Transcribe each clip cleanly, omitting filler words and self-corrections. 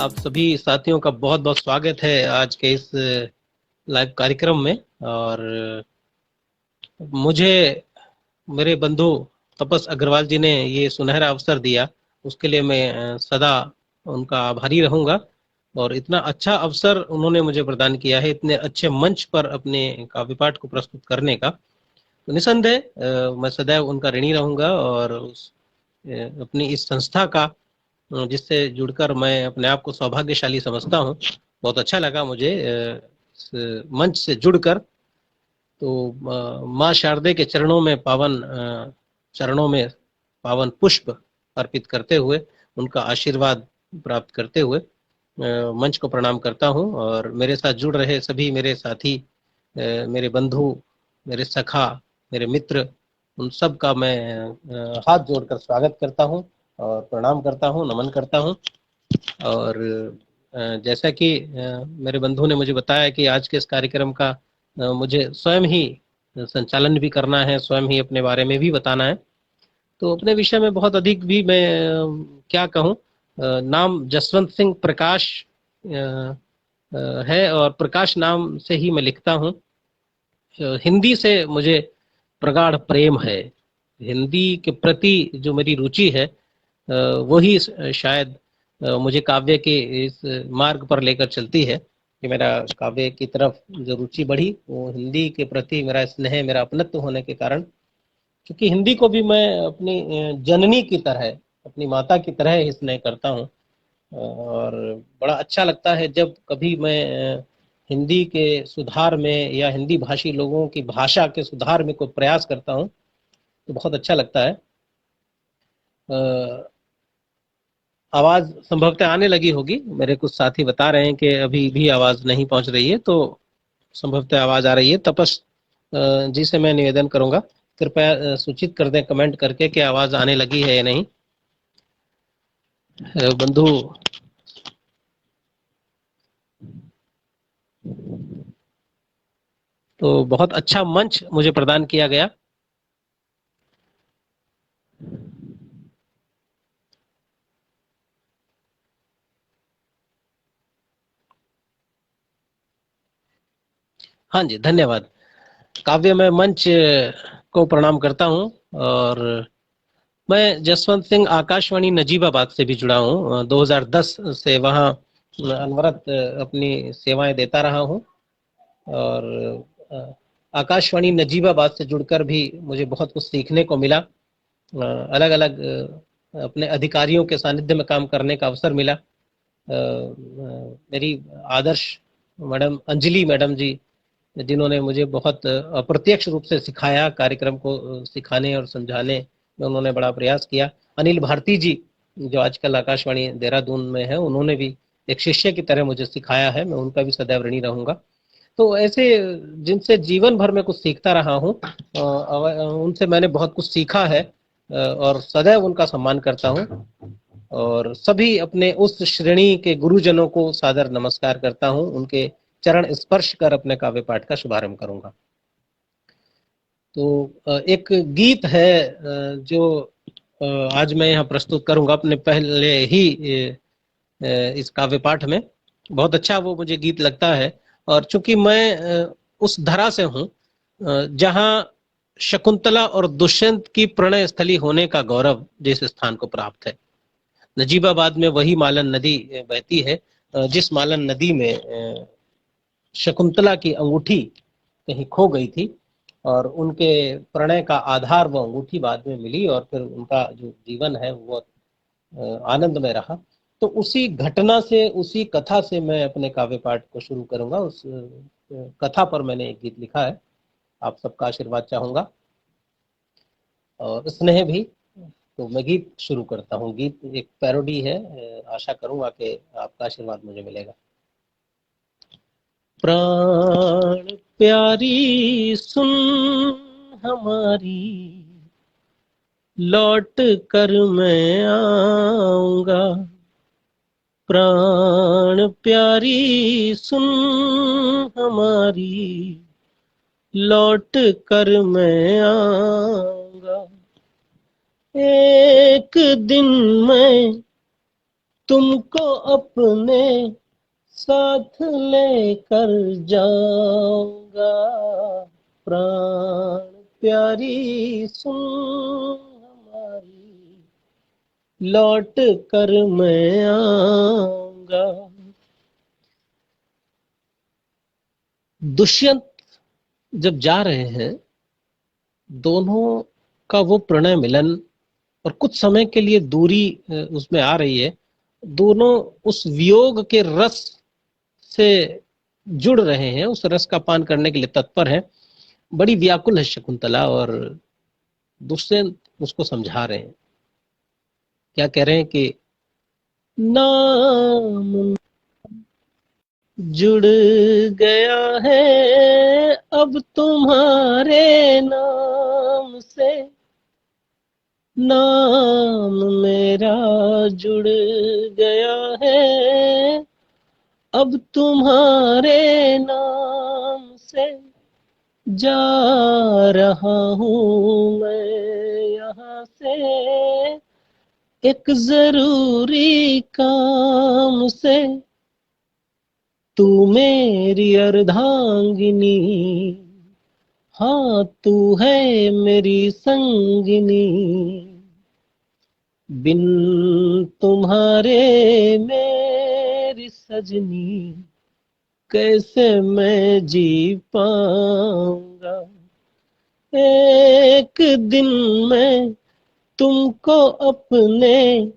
आप सभी साथियों का बहुत बहुत स्वागत है आज के इस लाइव कार्यक्रम में। और मुझे मेरे बंधु तपस अग्रवाल जी ने ये सुनहरा अवसर दिया, उसके लिए मैं सदा उनका आभारी रहूंगा। और इतना अच्छा अवसर उन्होंने मुझे प्रदान किया है, इतने अच्छे मंच पर अपने काव्य पाठ को प्रस्तुत करने का। तो निसंदेह मैं सदैव उनका ऋणी रहूंगा। और अपनी इस संस्था का जिससे जुड़कर मैं अपने आप को सौभाग्यशाली समझता हूँ। बहुत अच्छा लगा मुझे इस मंच से जुड़कर। तो माँ शारदे के चरणों में पावन पुष्प अर्पित करते हुए, उनका आशीर्वाद प्राप्त करते हुए मंच को प्रणाम करता हूँ। और मेरे साथ जुड़ रहे सभी मेरे साथी, मेरे बंधु, मेरे सखा, मेरे मित्र, उन सब का मैं हाथ जोड़कर स्वागत करता हूँ और प्रणाम करता हूँ, नमन करता हूँ। और जैसा कि मेरे बंधु ने मुझे बताया कि आज के इस कार्यक्रम का मुझे स्वयं ही संचालन भी करना है, स्वयं ही अपने बारे में भी बताना है। तो अपने विषय में बहुत अधिक भी मैं क्या कहूँ। नाम जसवंत सिंह प्रकाश है और प्रकाश नाम से ही मैं लिखता हूँ। हिंदी से मुझे प्रगाढ़ प्रेम है। हिंदी के प्रति जो मेरी रुचि है वही शायद मुझे काव्य के इस मार्ग पर लेकर चलती है कि मेरा काव्य की तरफ जो रुचि बढ़ी वो हिंदी के प्रति मेरा स्नेह, मेरा अपनत्व होने के कारण। क्योंकि हिंदी को भी मैं अपनी जननी की तरह, अपनी माता की तरह ही स्नेह करता हूँ। और बड़ा अच्छा लगता है जब कभी मैं हिंदी के सुधार में या हिंदी भाषी लोगों की भाषा के सुधार में कोई प्रयास करता हूँ तो बहुत अच्छा लगता है। आवाज संभवतः आने लगी होगी, मेरे कुछ साथी बता रहे हैं कि अभी भी आवाज नहीं पहुंच रही है, तो संभवतः आवाज आ रही है। तपस जी से मैं निवेदन करूंगा, कृपया सूचित कर दें कमेंट करके कि आवाज आने लगी है या नहीं। बंधु तो बहुत अच्छा मंच मुझे प्रदान किया गया। हाँ जी, धन्यवाद। काव्य में मंच को प्रणाम करता हूँ। और मैं जसवंत सिंह आकाशवाणी नजीबाबाद से भी जुड़ा हूँ। 2010 से वहाँ अनवरत अपनी सेवाएं देता रहा हूँ। और आकाशवाणी नजीबाबाद से जुड़कर भी मुझे बहुत कुछ सीखने को मिला। अलग अलग अपने अधिकारियों के सानिध्य में काम करने का अवसर मिला। मेरी आदर्श मैडम अंजलि मैडम जी, जिन्होंने मुझे बहुत अप्रत्यक्ष रूप से सिखाया, कार्यक्रम को सिखाने और समझाने में उन्होंने बड़ा प्रयास किया। अनिल भारती जी, जो आजकल आकाशवाणी देहरादून में है, उन्होंने भी एक शिष्य की तरह मुझे सिखाया है, मैं उनका भी सदैव ऋणी रहूंगा। तो ऐसे जिनसे जीवन भर में कुछ सीखता रहा हूँ, उनसे मैंने बहुत कुछ सीखा है और सदैव उनका सम्मान करता हूँ। और सभी अपने उस श्रेणी के गुरुजनों को सादर नमस्कार करता हूँ, उनके चरण स्पर्श कर अपने काव्य पाठ का शुभारंभ करूंगा। तो एक गीत है जो आज मैं यहाँ प्रस्तुत करूंगा अपने पहले ही इस काव्य पाठ में। बहुत अच्छा वो मुझे गीत लगता है। और चूंकि मैं उस धरा से हूँ जहाँ शकुंतला और दुष्यंत की प्रणय स्थली होने का गौरव जिस स्थान को प्राप्त है, नजीबाबाद में वही मालन नदी बहती है जिस मालन नदी में शकुंतला की अंगूठी कहीं खो गई थी और उनके प्रणय का आधार वो अंगूठी बाद में मिली और फिर उनका जो जीवन है वो आनंद में रहा। तो उसी घटना से, उसी कथा से मैं अपने काव्य पाठ को शुरू करूंगा। उस कथा पर मैंने एक गीत लिखा है, आप सबका आशीर्वाद चाहूंगा और स्नेह भी। तो मैं गीत शुरू करता हूँ। गीत एक पैरोडी है, आशा करूंगा कि आपका आशीर्वाद मुझे मिलेगा। प्राण प्यारी सुन हमारी, लौट कर मैं आऊंगा। प्राण प्यारी सुन हमारी, लौट कर मैं आऊंगा। एक दिन मैं तुमको अपने साथ लेकर जाऊंगा, प्राण प्यारी सुन हमारी, लौट कर मैं आऊंगा। दुष्यंत जब जा रहे हैं, दोनों का वो प्रणय मिलन और कुछ समय के लिए दूरी उसमें आ रही है, दोनों उस वियोग के रस से जुड़ रहे हैं, उस रस का पान करने के लिए तत्पर है। बड़ी व्याकुल है शकुंतला और दुष्यंत उसको समझा रहे हैं। क्या कह रहे हैं कि नाम जुड़ गया है अब तुम्हारे नाम से, नाम मेरा जुड़ गया है अब तुम्हारे नाम से, जा रहा हूँ मैं यहाँ से एक जरूरी काम से, तू मेरी अर्धांगिनी, हाँ तू है मेरी संगिनी, बिन तुम्हारे मेरी सजनी, कैसे मैं जी पाऊंगा। एक दिन मैं तुमको अपने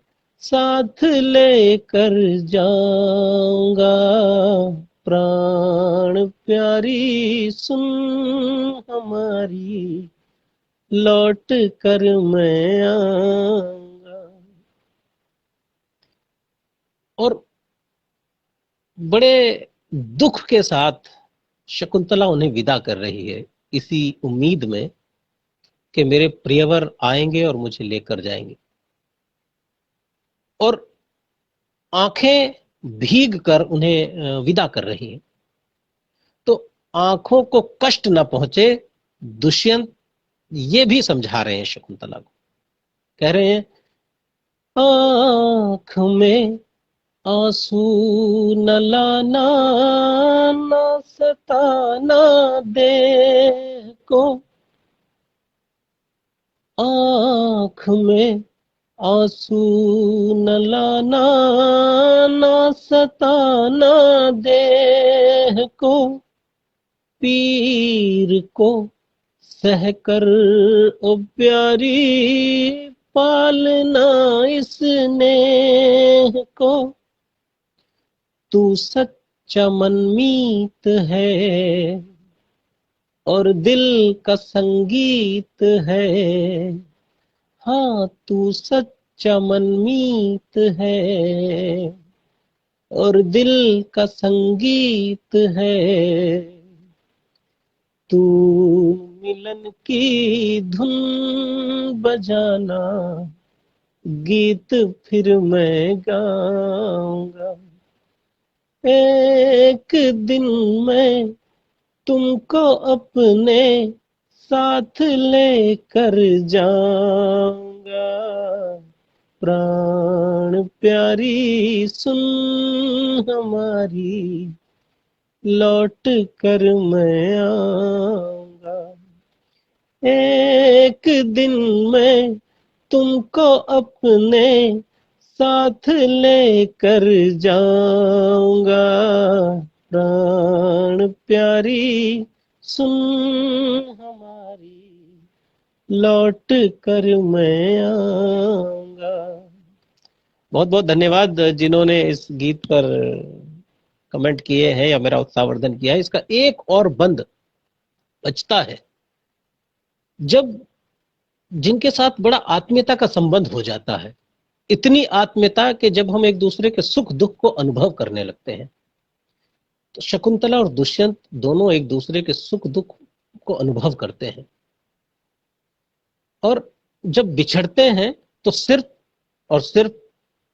साथ लेकर जाऊंगा, प्राण प्यारी सुन हमारी, लौट कर मैं आऊंगा। और बड़े दुख के साथ शकुंतला उन्हें विदा कर रही है, इसी उम्मीद में कि मेरे प्रियवर आएंगे और मुझे लेकर जाएंगे। और आंखें भीग कर उन्हें विदा कर रही हैं। तो आंखों को कष्ट न पहुंचे, दुष्यंत ये भी समझा रहे हैं शकुंतला को। कह रहे हैं, आंख में आंसू न लाना, न सताना देह को, आंख में आंसू न लाना, न सताना देह को, पीर को सहकर ओ प्यारी, पालना इस नेह को, तू सच्चा मनमीत है और दिल का संगीत है, हाँ तू सच्चा मनमीत है और दिल का संगीत है, तू मिलन की धुन बजाना, गीत फिर मैं गाऊंगा। एक दिन मैं तुमको अपने साथ लेकर जाऊंगा, प्राण प्यारी सुन हमारी, लौट कर मैं आऊंगा। एक दिन मैं तुमको अपने साथ लेकर जाऊंगा, प्राण प्यारी सुन हमारी, लौट कर मैं आऊंगा। बहुत बहुत धन्यवाद जिन्होंने इस गीत पर कमेंट किए हैं या मेरा उत्साहवर्धन किया है। इसका एक और बंद बचता है, जब जिनके साथ बड़ा आत्मीयता का संबंध हो जाता है, इतनी आत्मीयता कि जब हम एक दूसरे के सुख दुख को अनुभव करने लगते हैं। तो शकुंतला और दुष्यंत दोनों एक दूसरे के सुख दुख को अनुभव करते हैं, और जब बिछड़ते हैं तो सिर्फ और सिर्फ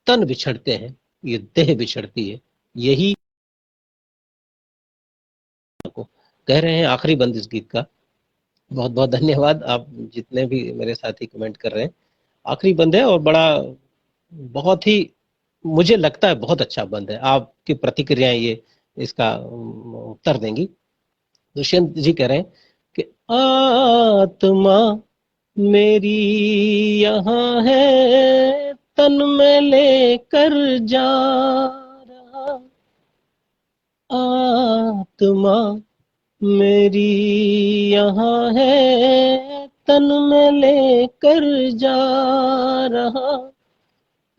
तन बिछड़ते हैं, ये देह बिछड़ती है। यही को कह रहे हैं आखिरी बंद इस गीत का। बहुत बहुत धन्यवाद आप जितने भी मेरे साथी कमेंट कर रहे हैं। आखिरी बंद है और बड़ा बहुत ही मुझे लगता है बहुत अच्छा बंद है। आपकी प्रतिक्रियाएं ये इसका उत्तर देंगी। दुष्यंत जी कह रहे हैं कि आत्मा मेरी यहाँ है, तन में लेकर जा रहा, आत्मा मेरी यहाँ है, तन में लेकर जा रहा,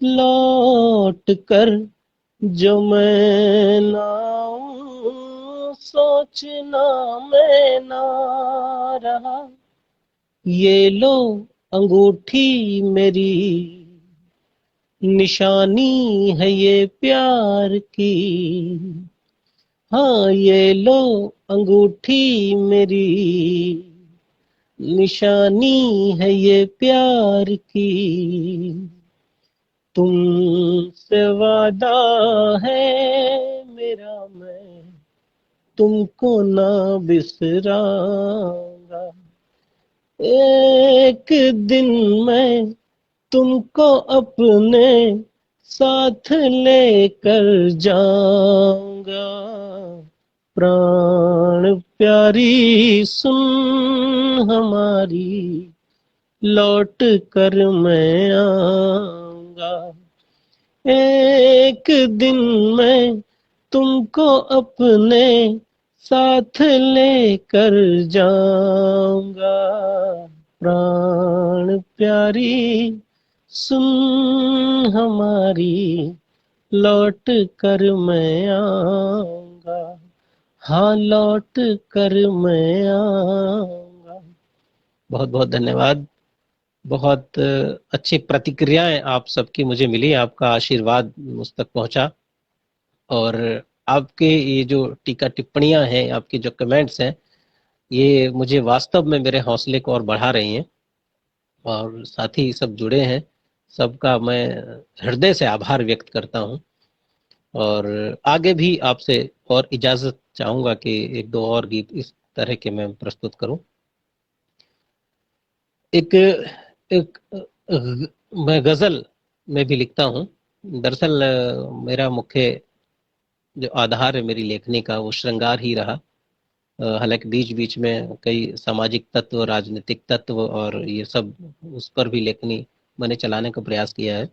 लौट कर जो मैं ना आऊं, सोचना मैं ना रहा, ये लो अंगूठी मेरी, निशानी है ये प्यार की, हाँ ये लो अंगूठी मेरी, निशानी है ये प्यार की, तुमसे वादा है मेरा, मैं तुमको ना बिसराऊंगा, एक दिन मैं तुमको अपने साथ लेकर जाऊंगा, प्राण प्यारी सुन हमारी, लौट कर मैं आऊंगा, एक दिन मैं तुमको अपने साथ लेकर जाऊंगा, प्राण प्यारी सुन हमारी, लौट कर मैं आऊंगा, हाँ लौट कर मैं आऊंगा। बहुत बहुत धन्यवाद। बहुत अच्छी प्रतिक्रियाएं आप सबकी मुझे मिली, आपका आशीर्वाद मुझ तक पहुंचा, और आपके ये जो टीका टिप्पणियां हैं, आपके जो कमेंट्स हैं, ये मुझे वास्तव में मेरे हौसले को और बढ़ा रही हैं, और साथ ही सब जुड़े हैं, सबका मैं हृदय से आभार व्यक्त करता हूं। और आगे भी आपसे और इजाजत चाहूंगा कि एक दो और गीत इस तरह के मैं प्रस्तुत करूं। एक एक मैं गजल में भी लिखता हूं। दरअसल मेरा मुख्य जो आधार है मेरी लेखनी का, वो श्रृंगार ही रहा। हालांकि बीच बीच में कई सामाजिक तत्व, राजनीतिक तत्व और ये सब, उस पर भी लेखनी मैंने चलाने का प्रयास किया है।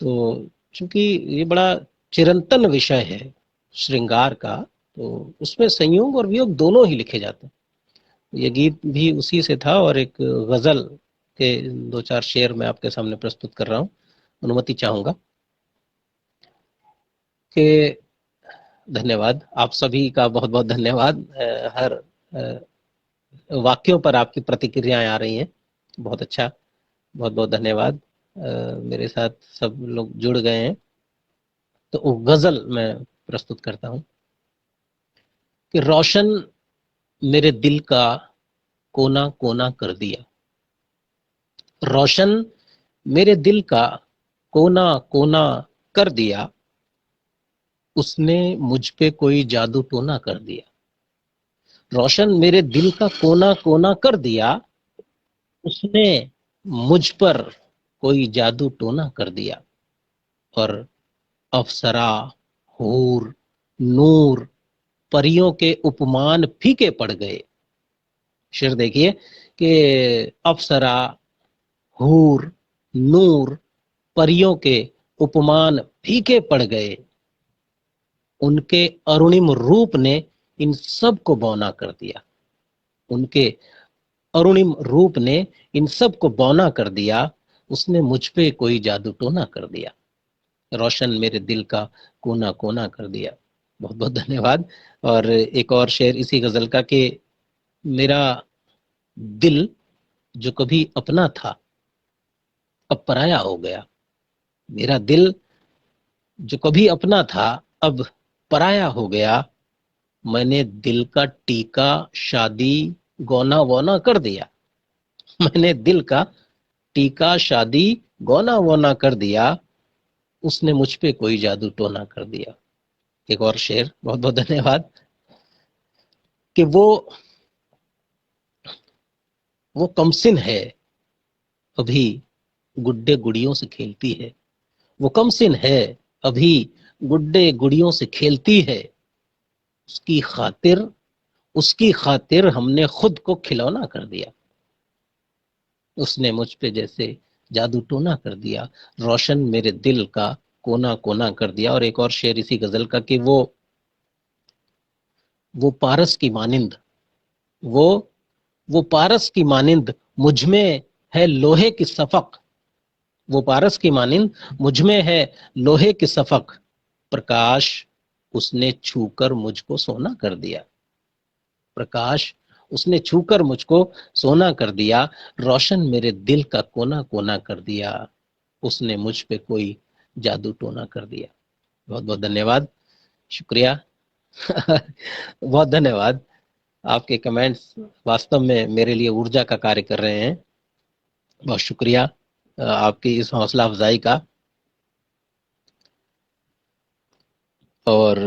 तो चूंकि ये बड़ा चिरंतन विषय है श्रृंगार का, तो उसमें संयोग और वियोग दोनों ही लिखे जाते हैं। ये गीत भी उसी से था, और एक गजल के दो चार शेर मैं आपके सामने प्रस्तुत कर रहा हूँ। अनुमति चाहूंगा कि धन्यवाद, आप सभी का बहुत बहुत धन्यवाद। हर वाक्यों पर आपकी प्रतिक्रियाएं आ रही हैं, बहुत अच्छा, बहुत बहुत धन्यवाद। मेरे साथ सब लोग जुड़ गए हैं। तो वो गजल मैं प्रस्तुत करता हूं कि रोशन मेरे दिल का कोना कोना कर दिया, रोशन मेरे दिल का कोना कोना कर दिया, उसने मुझ पे कोई जादू टोना कर दिया, रोशन मेरे दिल का कोना कोना कर दिया, उसने मुझ पर कोई जादू टोना कर दिया, और अप्सरा, हूर, नूर, परियों के उपमान फीके पड़ गए। शेर देखिए कि अप्सरा, हूर, नूर, परियों के उपमान फीके पड़ गए, उनके अरुणिम रूप ने इन सब को बौना कर दिया, उनके अरुणिम रूप ने इन सब को बौना कर दिया, उसने मुझ पे कोई जादू टोना कर दिया, रोशन मेरे दिल का कोना कोना कर दिया। बहुत बहुत धन्यवाद। और एक और शेर इसी गजल का कि मेरा दिल जो कभी अपना था अब पराया हो गया, मेरा दिल जो कभी अपना था अब पराया हो गया, मैंने दिल का टीका शादी गौना वौना कर दिया, मैंने दिल का टीका शादी गौना वौना कर दिया, उसने मुझ पे कोई जादू टोना कर दिया। एक और शेर, बहुत बहुत धन्यवाद, कि वो कमसिन है, अभी गुड्डे गुड़ियों से खेलती है, वो कमसिन है, अभी गुड्डे गुड़ियों से खेलती है, उसकी खातिर उसकी खातिर हमने खुद को खिलौना कर दिया, उसने मुझ पे जैसे जादू टोना कर दिया, रोशन मेरे दिल का कोना कोना कर दिया। और एक और शेर इसी गजल का कि वो पारस की मानिंद, वो वो पारस की मानिंद मुझ में है लोहे की सफक, वो पारस की मानिंद मुझ में है लोहे की सफक, प्रकाश उसने छूकर मुझको सोना कर दिया, प्रकाश उसने छूकर मुझको सोना कर दिया, रोशन मेरे दिल का कोना कोना कर दिया, उसने मुझ पे कोई जादू टोना कर दिया। बहुत बहुत धन्यवाद, शुक्रिया। बहुत धन्यवाद। आपके कमेंट्स वास्तव में मेरे लिए ऊर्जा का कार्य कर रहे हैं। बहुत शुक्रिया आपकी इस हौसला अफजाई का। और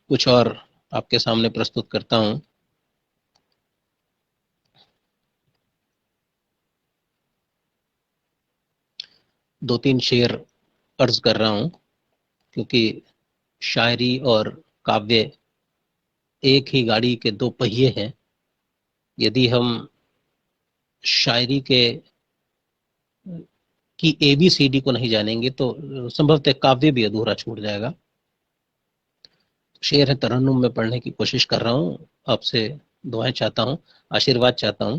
कुछ और आपके सामने प्रस्तुत करता हूं। दो तीन शेर अर्ज कर रहा हूं, क्योंकि शायरी और काव्य एक ही गाड़ी के दो पहिए हैं। यदि हम शायरी के की ABCD को नहीं जानेंगे तो संभवतः काव्य भी अधूरा छूट जाएगा। शेर है, तरन्नुम में पढ़ने की कोशिश कर रहा हूं, आपसे दुआएं चाहता हूं, आशीर्वाद चाहता हूं।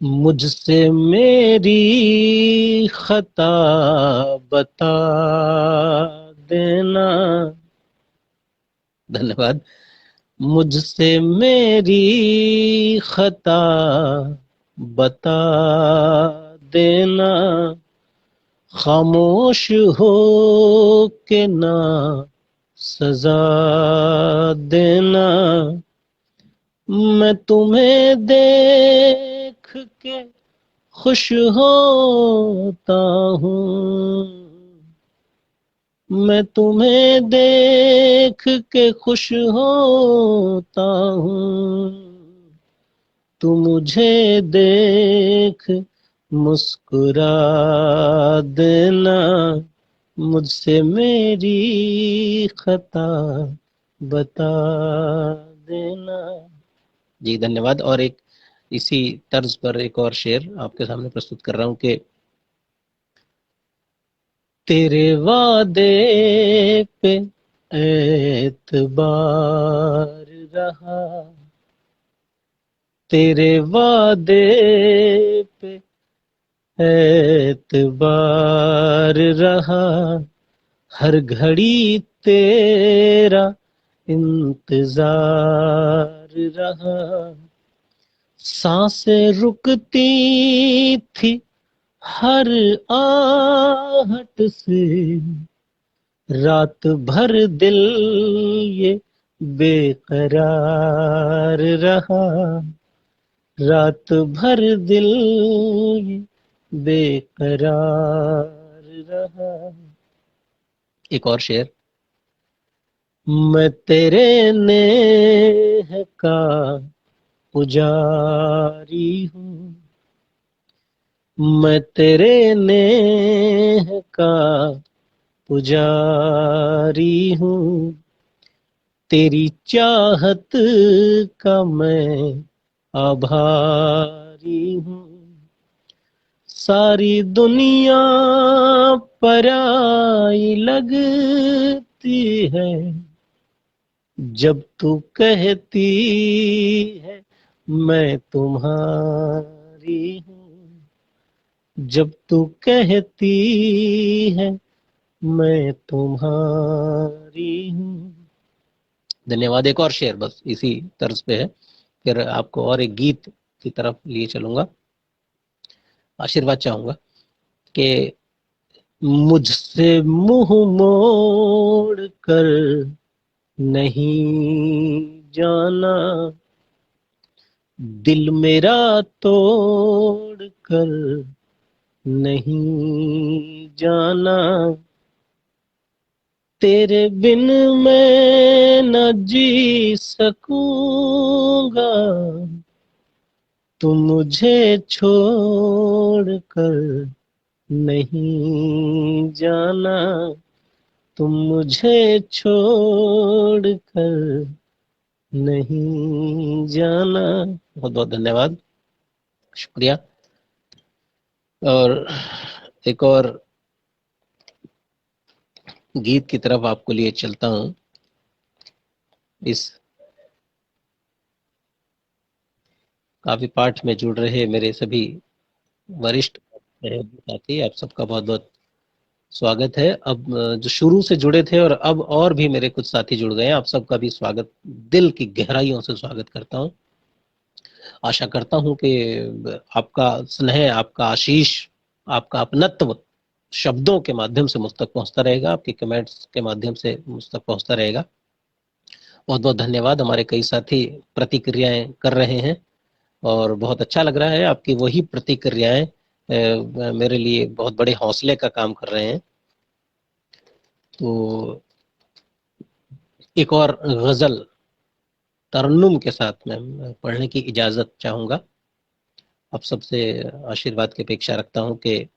मुझसे मेरी खता बता देना, धन्यवाद। मुझसे मेरी खता बता देना, खामोश हो के ना सजा देना, मैं तुम्हें देख के खुश होता हूँ, मैं तुम्हें देख के खुश होता हूँ, तू मुझे देख मुस्कुरा देना, मुझसे मेरी खता बता देना। जी धन्यवाद। और एक इसी तर्ज पर एक और शेर आपके सामने प्रस्तुत कर रहा हूं कि तेरे वादे पे एतबार रहा, तेरे वादे पे एतबार रहा, हर घड़ी तेरा इंतजार रहा, सांसें रुकती थी हर आहट से, रात भर दिल ये बेकरार रहा, रात भर दिल ये बेकरार रहा। एक और शेर, मैं तेरे नेह का पुजारी हूँ, मैं तेरे नेह का पुजारी हूँ, तेरी चाहत का मैं आभारी हूँ, सारी दुनिया पराई लगती है, जब तू कहती है मैं तुम्हारी हूँ, जब तू कहती है मैं तुम्हारी हूँ। धन्यवाद। एक और शेर बस इसी तर्ज पे है, फिर आपको और एक गीत की तरफ लिए चलूंगा। आशीर्वाद चाहूंगा कि मुझसे मुंह मोड़ कर नहीं जाना, दिल मेरा तोड़ कर नहीं जाना, तेरे बिन मैं न जी सकूंगा, तुम मुझे छोड़ कर नहीं जाना तुम मुझे छोड़ कर नहीं जाना। बहुत बहुत धन्यवाद, शुक्रिया। और एक और गीत की तरफ आपको लिए चलता हूँ। इस काव्य पाठ में जुड़ रहे मेरे सभी वरिष्ठ साथी, आप सबका बहुत बहुत स्वागत है। अब जो शुरू से जुड़े थे और अब और भी मेरे कुछ साथी जुड़ गए हैं, आप सबका भी स्वागत, दिल की गहराइयों से स्वागत करता हूँ। आशा करता हूँ कि आपका स्नेह, आपका आशीष, आपका अपनत्व शब्दों के माध्यम से मुझ तक पहुंचता रहेगा, आपके कमेंट्स के माध्यम से मुझ तक पहुंचता रहेगा। बहुत बहुत धन्यवाद। हमारे कई साथी प्रतिक्रियाएं कर रहे हैं और बहुत अच्छा लग रहा है। आपकी वही प्रतिक्रियाएं मेरे लिए बहुत बड़े हौसले का काम कर रहे हैं। तो एक और गजल तरन्नुम के साथ में पढ़ने की इजाजत चाहूंगा। आप सबसे आशीर्वाद की अपेक्षा रखता हूं कि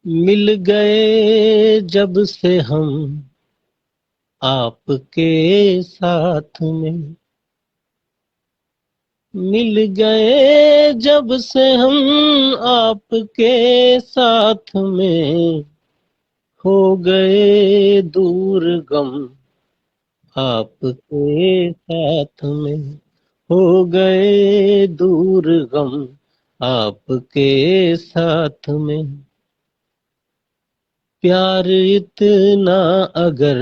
मिल गए जब से हम आपके साथ में, मिल गए जब से हम आपके साथ में, हो गए दूर गम आपके साथ में, हो गए दूर गम आपके साथ में। प्यार इतना अगर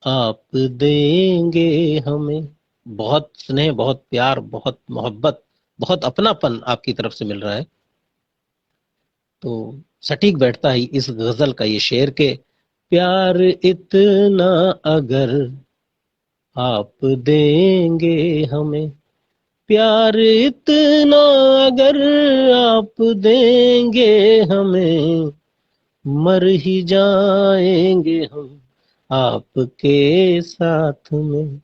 आप देंगे हमें, बहुत स्नेह, बहुत प्यार, बहुत मोहब्बत, बहुत अपनापन आपकी तरफ से मिल रहा है। तो सटीक बैठता है इस गजल का ये शेर के प्यार इतना अगर आप देंगे हमें, प्यार इतना अगर आप देंगे हमें, मर ही जाएंगे हम आपके साथ में।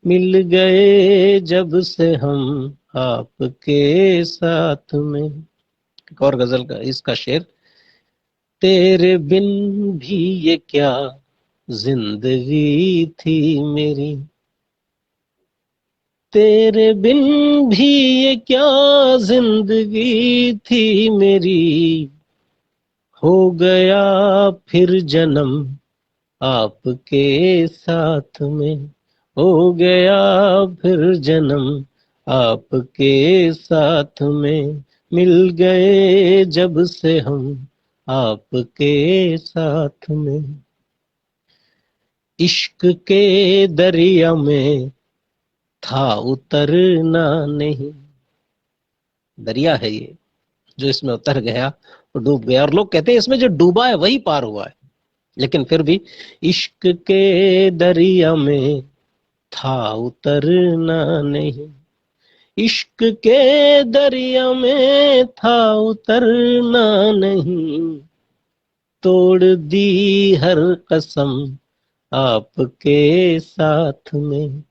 मिल गए जब से हम आपके साथ में। एक और गजल का इसका शेर, तेरे बिन भी ये क्या जिंदगी थी मेरी, तेरे बिन भी ये क्या जिंदगी थी मेरी, हो गया फिर जन्म आपके साथ में, हो गया फिर जन्म आपके साथ में। मिल गए जब से हम आपके साथ में। इश्क के दरिया में था उतरना नहीं, दरिया है ये, जो इसमें उतर गया वो डूब गया। और लोग कहते हैं इसमें जो डूबा है वही पार हुआ है, लेकिन फिर भी इश्क के दरिया में था उतरना नहीं, इश्क के दरिया में था उतरना नहीं, तोड़ दी हर कसम आपके साथ में,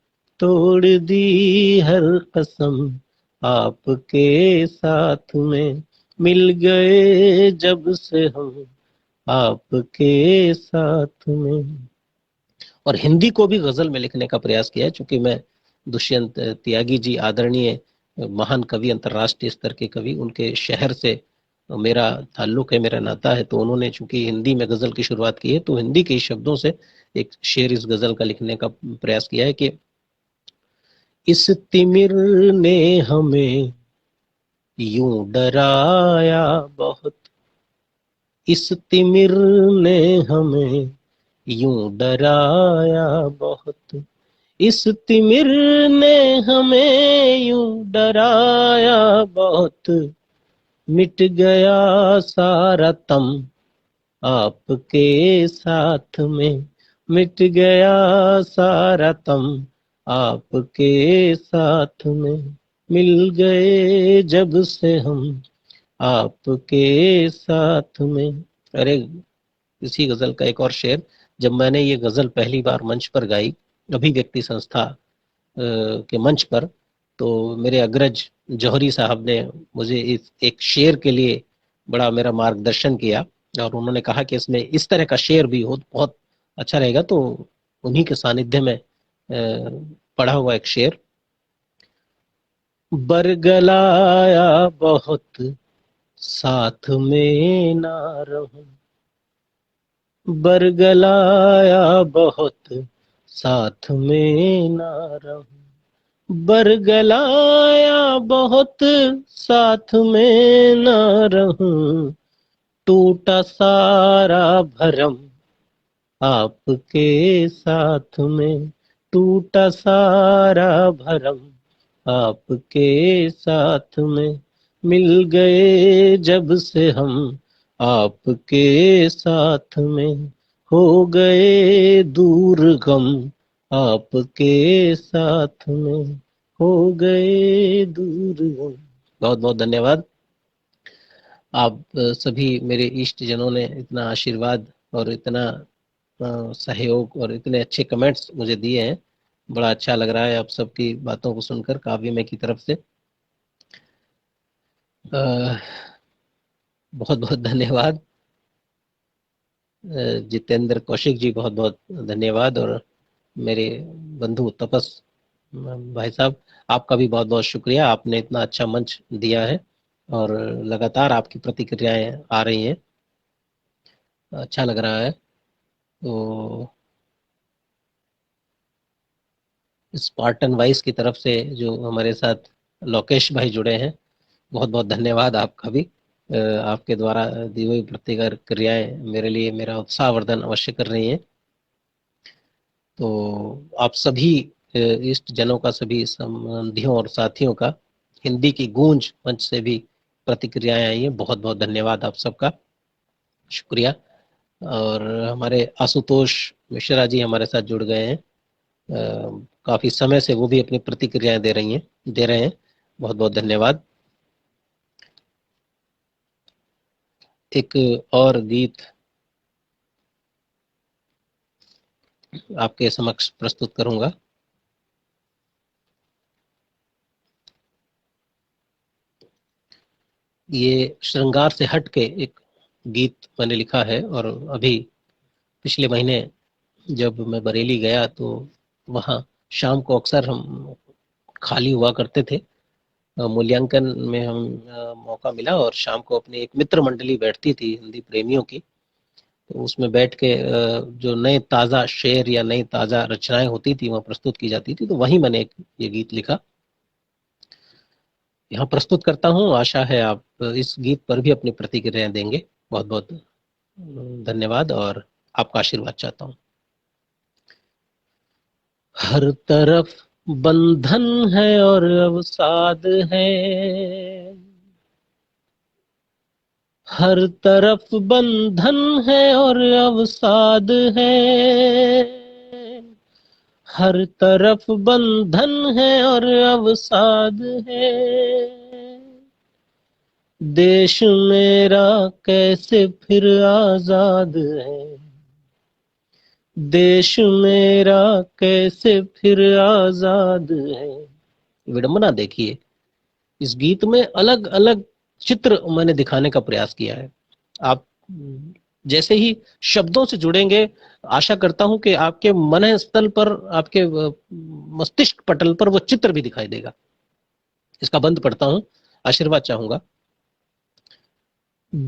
तोड़ दी हर कसम आपके साथ में। मिल गए जब से हम आपके साथ में। और हिंदी को भी गजल में लिखने का प्रयास किया है, चूंकि मैं दुष्यंत त्यागी जी, आदरणीय महान कवि, अंतर्राष्ट्रीय स्तर के कवि, उनके शहर से मेरा ताल्लुक है, मेरा नाता है। तो उन्होंने चूंकि हिंदी में गजल की शुरुआत की है, तो हिंदी के शब्दों से एक शेर इस गजल का लिखने का प्रयास किया है कि इस तिमिर ने हमें यूं डराया बहुत, इस तिमिर ने हमें यूं डराया बहुत, इस तिमिर ने हमें यूं डराया बहुत, मिट गया सारा तम आपके साथ में, मिट गया सारा तम आपके साथ में। मिल गए जब से हम आपके साथ में। अरे, इसी गजल का एक और शेर, जब मैंने ये गजल पहली बार मंच पर गाई, अभिव्यक्ति संस्था के मंच पर, तो मेरे अग्रज जौहरी साहब ने मुझे इस एक शेर के लिए बड़ा मेरा मार्गदर्शन किया, और उन्होंने कहा कि इसमें इस तरह का शेर भी हो बहुत अच्छा रहेगा। तो उन्हीं के सानिध्य में पढ़ा हुआ एक शेर। बरगलाया बहुत साथ में ना रहूं, बरगलाया बहुत साथ में ना रहूं, बरगलाया बहुत साथ में ना रहूं, टूटा सारा भरम आपके साथ में, टूटा सारा भरम आपके साथ में, मिल गए जब से हम आपके साथ में, हो गए दूर गम आपके साथ में, हो गए दूर गम। बहुत बहुत धन्यवाद। आप सभी मेरे इष्ट जनों ने इतना आशीर्वाद और इतना सहयोग और इतने अच्छे कमेंट्स मुझे दिए हैं। बड़ा अच्छा लग रहा है आप सबकी बातों को सुनकर काव्यमय की तरफ से। बहुत बहुत धन्यवाद। जितेंद्र कौशिक जी बहुत बहुत धन्यवाद। और मेरे बंधु तपस भाई साहब, आपका भी बहुत बहुत शुक्रिया। आपने इतना अच्छा मंच दिया है और लगातार आपकी प्रतिक्रियाएं आ रही हैं, अच्छा लग रहा है। तो स्पार्टन वाइस की तरफ से जो हमारे साथ लोकेश भाई जुड़े हैं, बहुत बहुत धन्यवाद आपका भी। आपके द्वारा दी हुई प्रतिक्रियाएं मेरे लिए मेरा उत्साहवर्धन अवश्य कर रही हैं। तो आप सभी इष्ट जनों का, सभी संबंधियों और साथियों का हिंदी की गूंज मंच से भी प्रतिक्रियाएं आई हैं। बहुत बहुत धन्यवाद आप सबका, शुक्रिया। और हमारे आशुतोष मिश्रा जी हमारे साथ जुड़ गए हैं, काफी समय से वो भी अपनी प्रतिक्रियाएं दे रहे हैं। बहुत बहुत धन्यवाद। एक और गीत आपके समक्ष प्रस्तुत करूंगा। ये श्रृंगार से हट के एक गीत मैंने लिखा है, और अभी पिछले महीने जब मैं बरेली गया तो वहाँ शाम को अक्सर हम खाली हुआ करते थे, मूल्यांकन में हम मौका मिला, और शाम को अपनी एक मित्र मंडली बैठती थी हिंदी प्रेमियों की। तो उसमें बैठ के जो नए ताज़ा शेर या नई ताज़ा रचनाएं होती थी वहाँ प्रस्तुत की जाती थी। तो वहीं मैंने एक ये गीत लिखा, यहाँ प्रस्तुत करता हूँ। आशा है आप इस गीत पर भी अपनी प्रतिक्रिया देंगे। बहुत बहुत धन्यवाद और आपका आशीर्वाद चाहता हूँ। हर तरफ बंधन है और अवसाद है, हर तरफ बंधन है और अवसाद है, हर तरफ बंधन है और अवसाद है, देश मेरा कैसे फिर आजाद है, देश मेरा कैसे फिर आजाद है। विडंबना देखिए, इस गीत में अलग अलग चित्र मैंने दिखाने का प्रयास किया है। आप जैसे ही शब्दों से जुड़ेंगे, आशा करता हूं कि आपके मन स्थल पर, आपके मस्तिष्क पटल पर वो चित्र भी दिखाई देगा। इसका बंद पढ़ता हूं, आशीर्वाद चाहूंगा।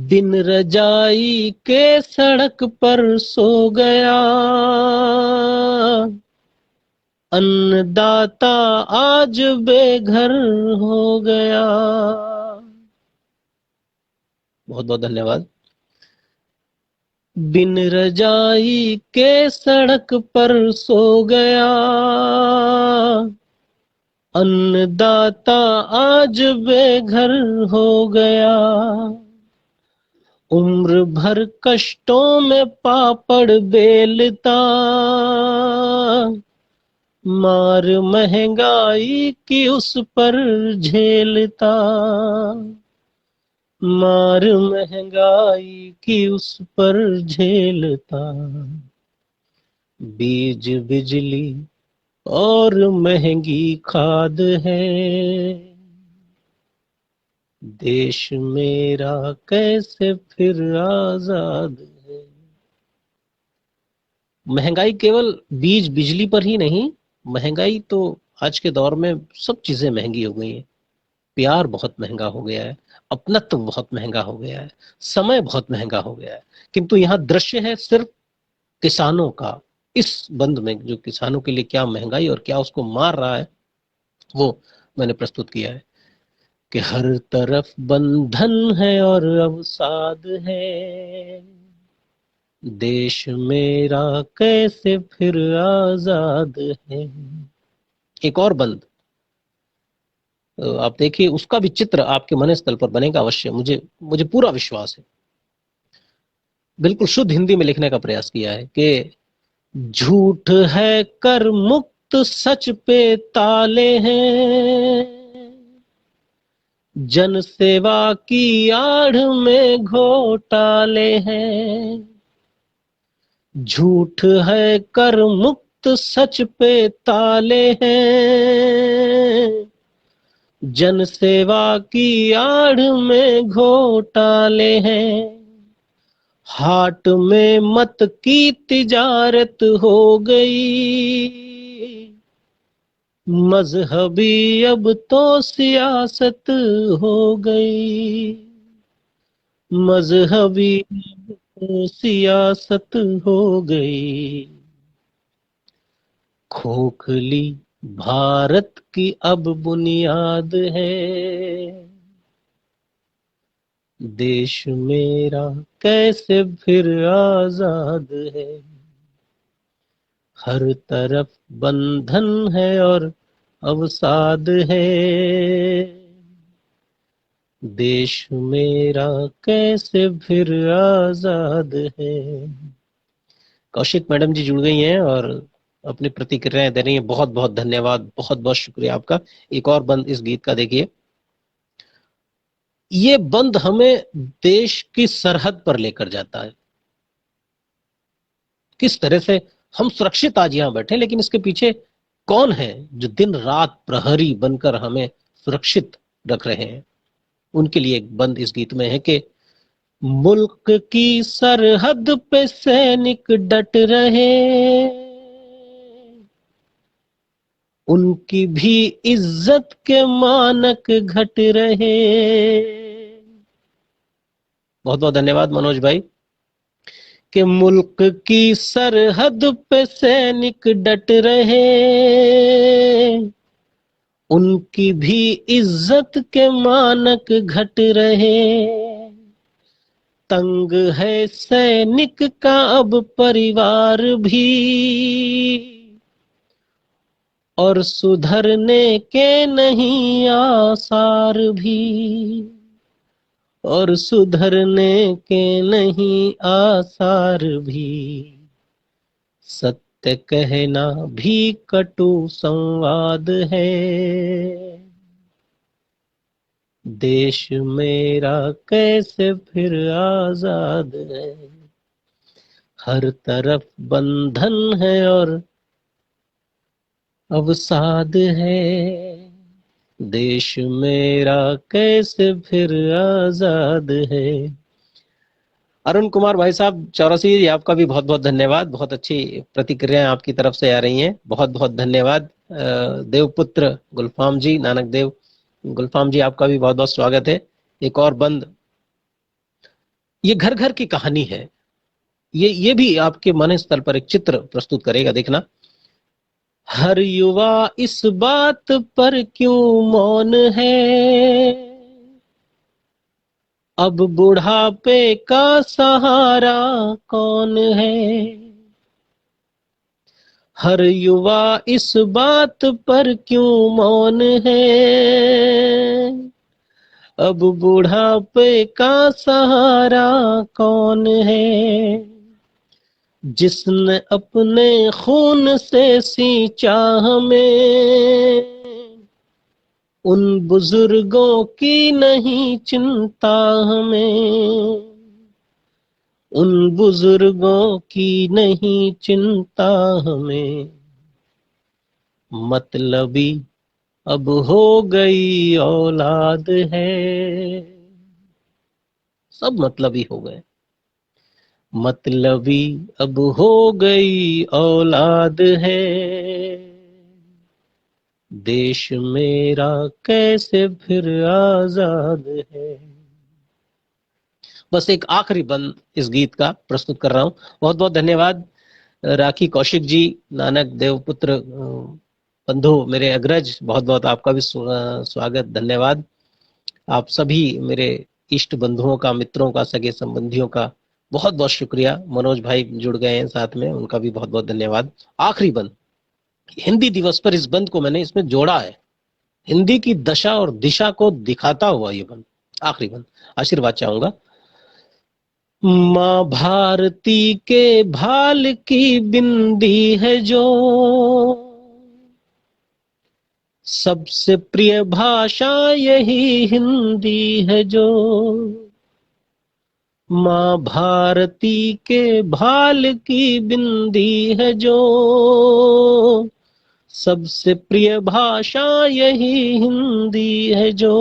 दिन रजाई के सड़क पर सो गया, अन्नदाता आज बेघर हो गया। बहुत बहुत धन्यवाद। बिन रजाई के सड़क पर सो गया, अन्नदाता आज बेघर हो गया। उम्र भर कष्टों में पापड़ बेलता, मार महंगाई की उस पर झेलता, मार महंगाई की उस पर झेलता। बीज बिजली और महंगी खाद है। देश मेरा कैसे फिर आजाद है। महंगाई केवल बीज बिजली पर ही नहीं, महंगाई तो आज के दौर में सब चीजें महंगी हो गई हैं। प्यार बहुत महंगा हो गया है, अपनत्व बहुत महंगा हो गया है, समय बहुत महंगा हो गया है। किंतु यहाँ दृश्य है सिर्फ किसानों का। इस बंद में जो किसानों के लिए क्या महंगाई और क्या उसको मार रहा है, वो मैंने प्रस्तुत किया है कि हर तरफ बंधन है और अवसाद है। देश मेरा कैसे फिर आजाद है। एक और बंद आप देखिए, उसका भी चित्र आपके मन स्थल पर बनेगा अवश्य, मुझे मुझे पूरा विश्वास है। बिल्कुल शुद्ध हिंदी में लिखने का प्रयास किया है कि झूठ है कर मुक्त सच पे ताले हैं। जन सेवा की आड़ में घोटाले हैं। झूठ है कर मुक्त सच पे ताले हैं। जन सेवा की आड़ में घोटाले हैं। हाट में मत की तिजारत हो गई। मजहबी अब तो सियासत हो गई। मजहबी तो सियासत हो गई। खोखली भारत की अब बुनियाद है। देश मेरा कैसे फिर आजाद है। हर तरफ बंधन है और अवसाद है। देश मेरा कैसे फिर आजाद है। कौशिक मैडम जी जुड़ गई हैं और अपनी प्रतिक्रियाएं दे रही हैं। बहुत बहुत धन्यवाद, बहुत बहुत शुक्रिया आपका। एक और बंद इस गीत का देखिए। ये बंद हमें देश की सरहद पर लेकर जाता है। किस तरह से हम सुरक्षित आज यहां बैठे, लेकिन इसके पीछे कौन है जो दिन रात प्रहरी बनकर हमें सुरक्षित रख रहे हैं। उनके लिए एक बंद इस गीत में है कि मुल्क की सरहद पे सैनिक डट रहे। उनकी भी इज्जत के मानक घट रहे। बहुत बहुत धन्यवाद मनोज भाई। कि मुल्क की सरहद पे सैनिक डट रहे। उनकी भी इज्जत के मानक घट रहे। तंग है सैनिक का अब परिवार भी। और सुधरने के नहीं आसार भी। और सुधरने के नहीं आसार भी। सत्य कहना भी कटु संवाद है। देश मेरा कैसे फिर आजाद है। हर तरफ बंधन है और अवसाद है। देश मेरा कैसे फिर आजाद है। अरुण कुमार भाई साहब चौरसी, आपका भी बहुत बहुत धन्यवाद। बहुत अच्छी प्रतिक्रियाएं आपकी तरफ से आ रही हैं, बहुत बहुत धन्यवाद। देवपुत्र गुलफाम जी, नानक देव गुलफाम जी, आपका भी बहुत बहुत स्वागत है। एक और बंद, ये घर घर की कहानी है। ये भी आपके मन स्थल पर एक चित्र प्रस्तुत करेगा, देखना। हर युवा इस बात पर क्यों मौन है। अब बुढ़ापे का सहारा कौन है। हर युवा इस बात पर क्यों मौन है। अब बुढ़ापे का सहारा कौन है। जिसने अपने खून से सींचा हमें। उन बुजुर्गों की नहीं चिंता हमें। उन बुजुर्गों की नहीं चिंता हमें। मतलबी अब हो गई औलाद है। सब मतलबी हो गए। मतलबी अब हो गई औलाद है, देश मेरा कैसे फिर आजाद है। बस एक आखिरी बंद इस गीत का प्रस्तुत कर रहा हूं। बहुत बहुत धन्यवाद राखी कौशिक जी, नानक देवपुत्र बंधु, मेरे अग्रज, बहुत बहुत आपका भी स्वागत, धन्यवाद। आप सभी मेरे इष्ट बंधुओं का, मित्रों का, सगे संबंधियों का बहुत बहुत शुक्रिया। मनोज भाई जुड़ गए हैं साथ में, उनका भी बहुत बहुत धन्यवाद। आखिरी बंद, हिंदी दिवस पर इस बंद को मैंने इसमें जोड़ा है। हिंदी की दशा और दिशा को दिखाता हुआ ये बंद, आखिरी बंद। आशीर्वाद चाहूंगा। माँ भारती के भाल की बिंदी है जो, सबसे प्रिय भाषा यही हिंदी है जो। माँ भारती के भाल की बिंदी है जो, सबसे प्रिय भाषा यही हिंदी है जो।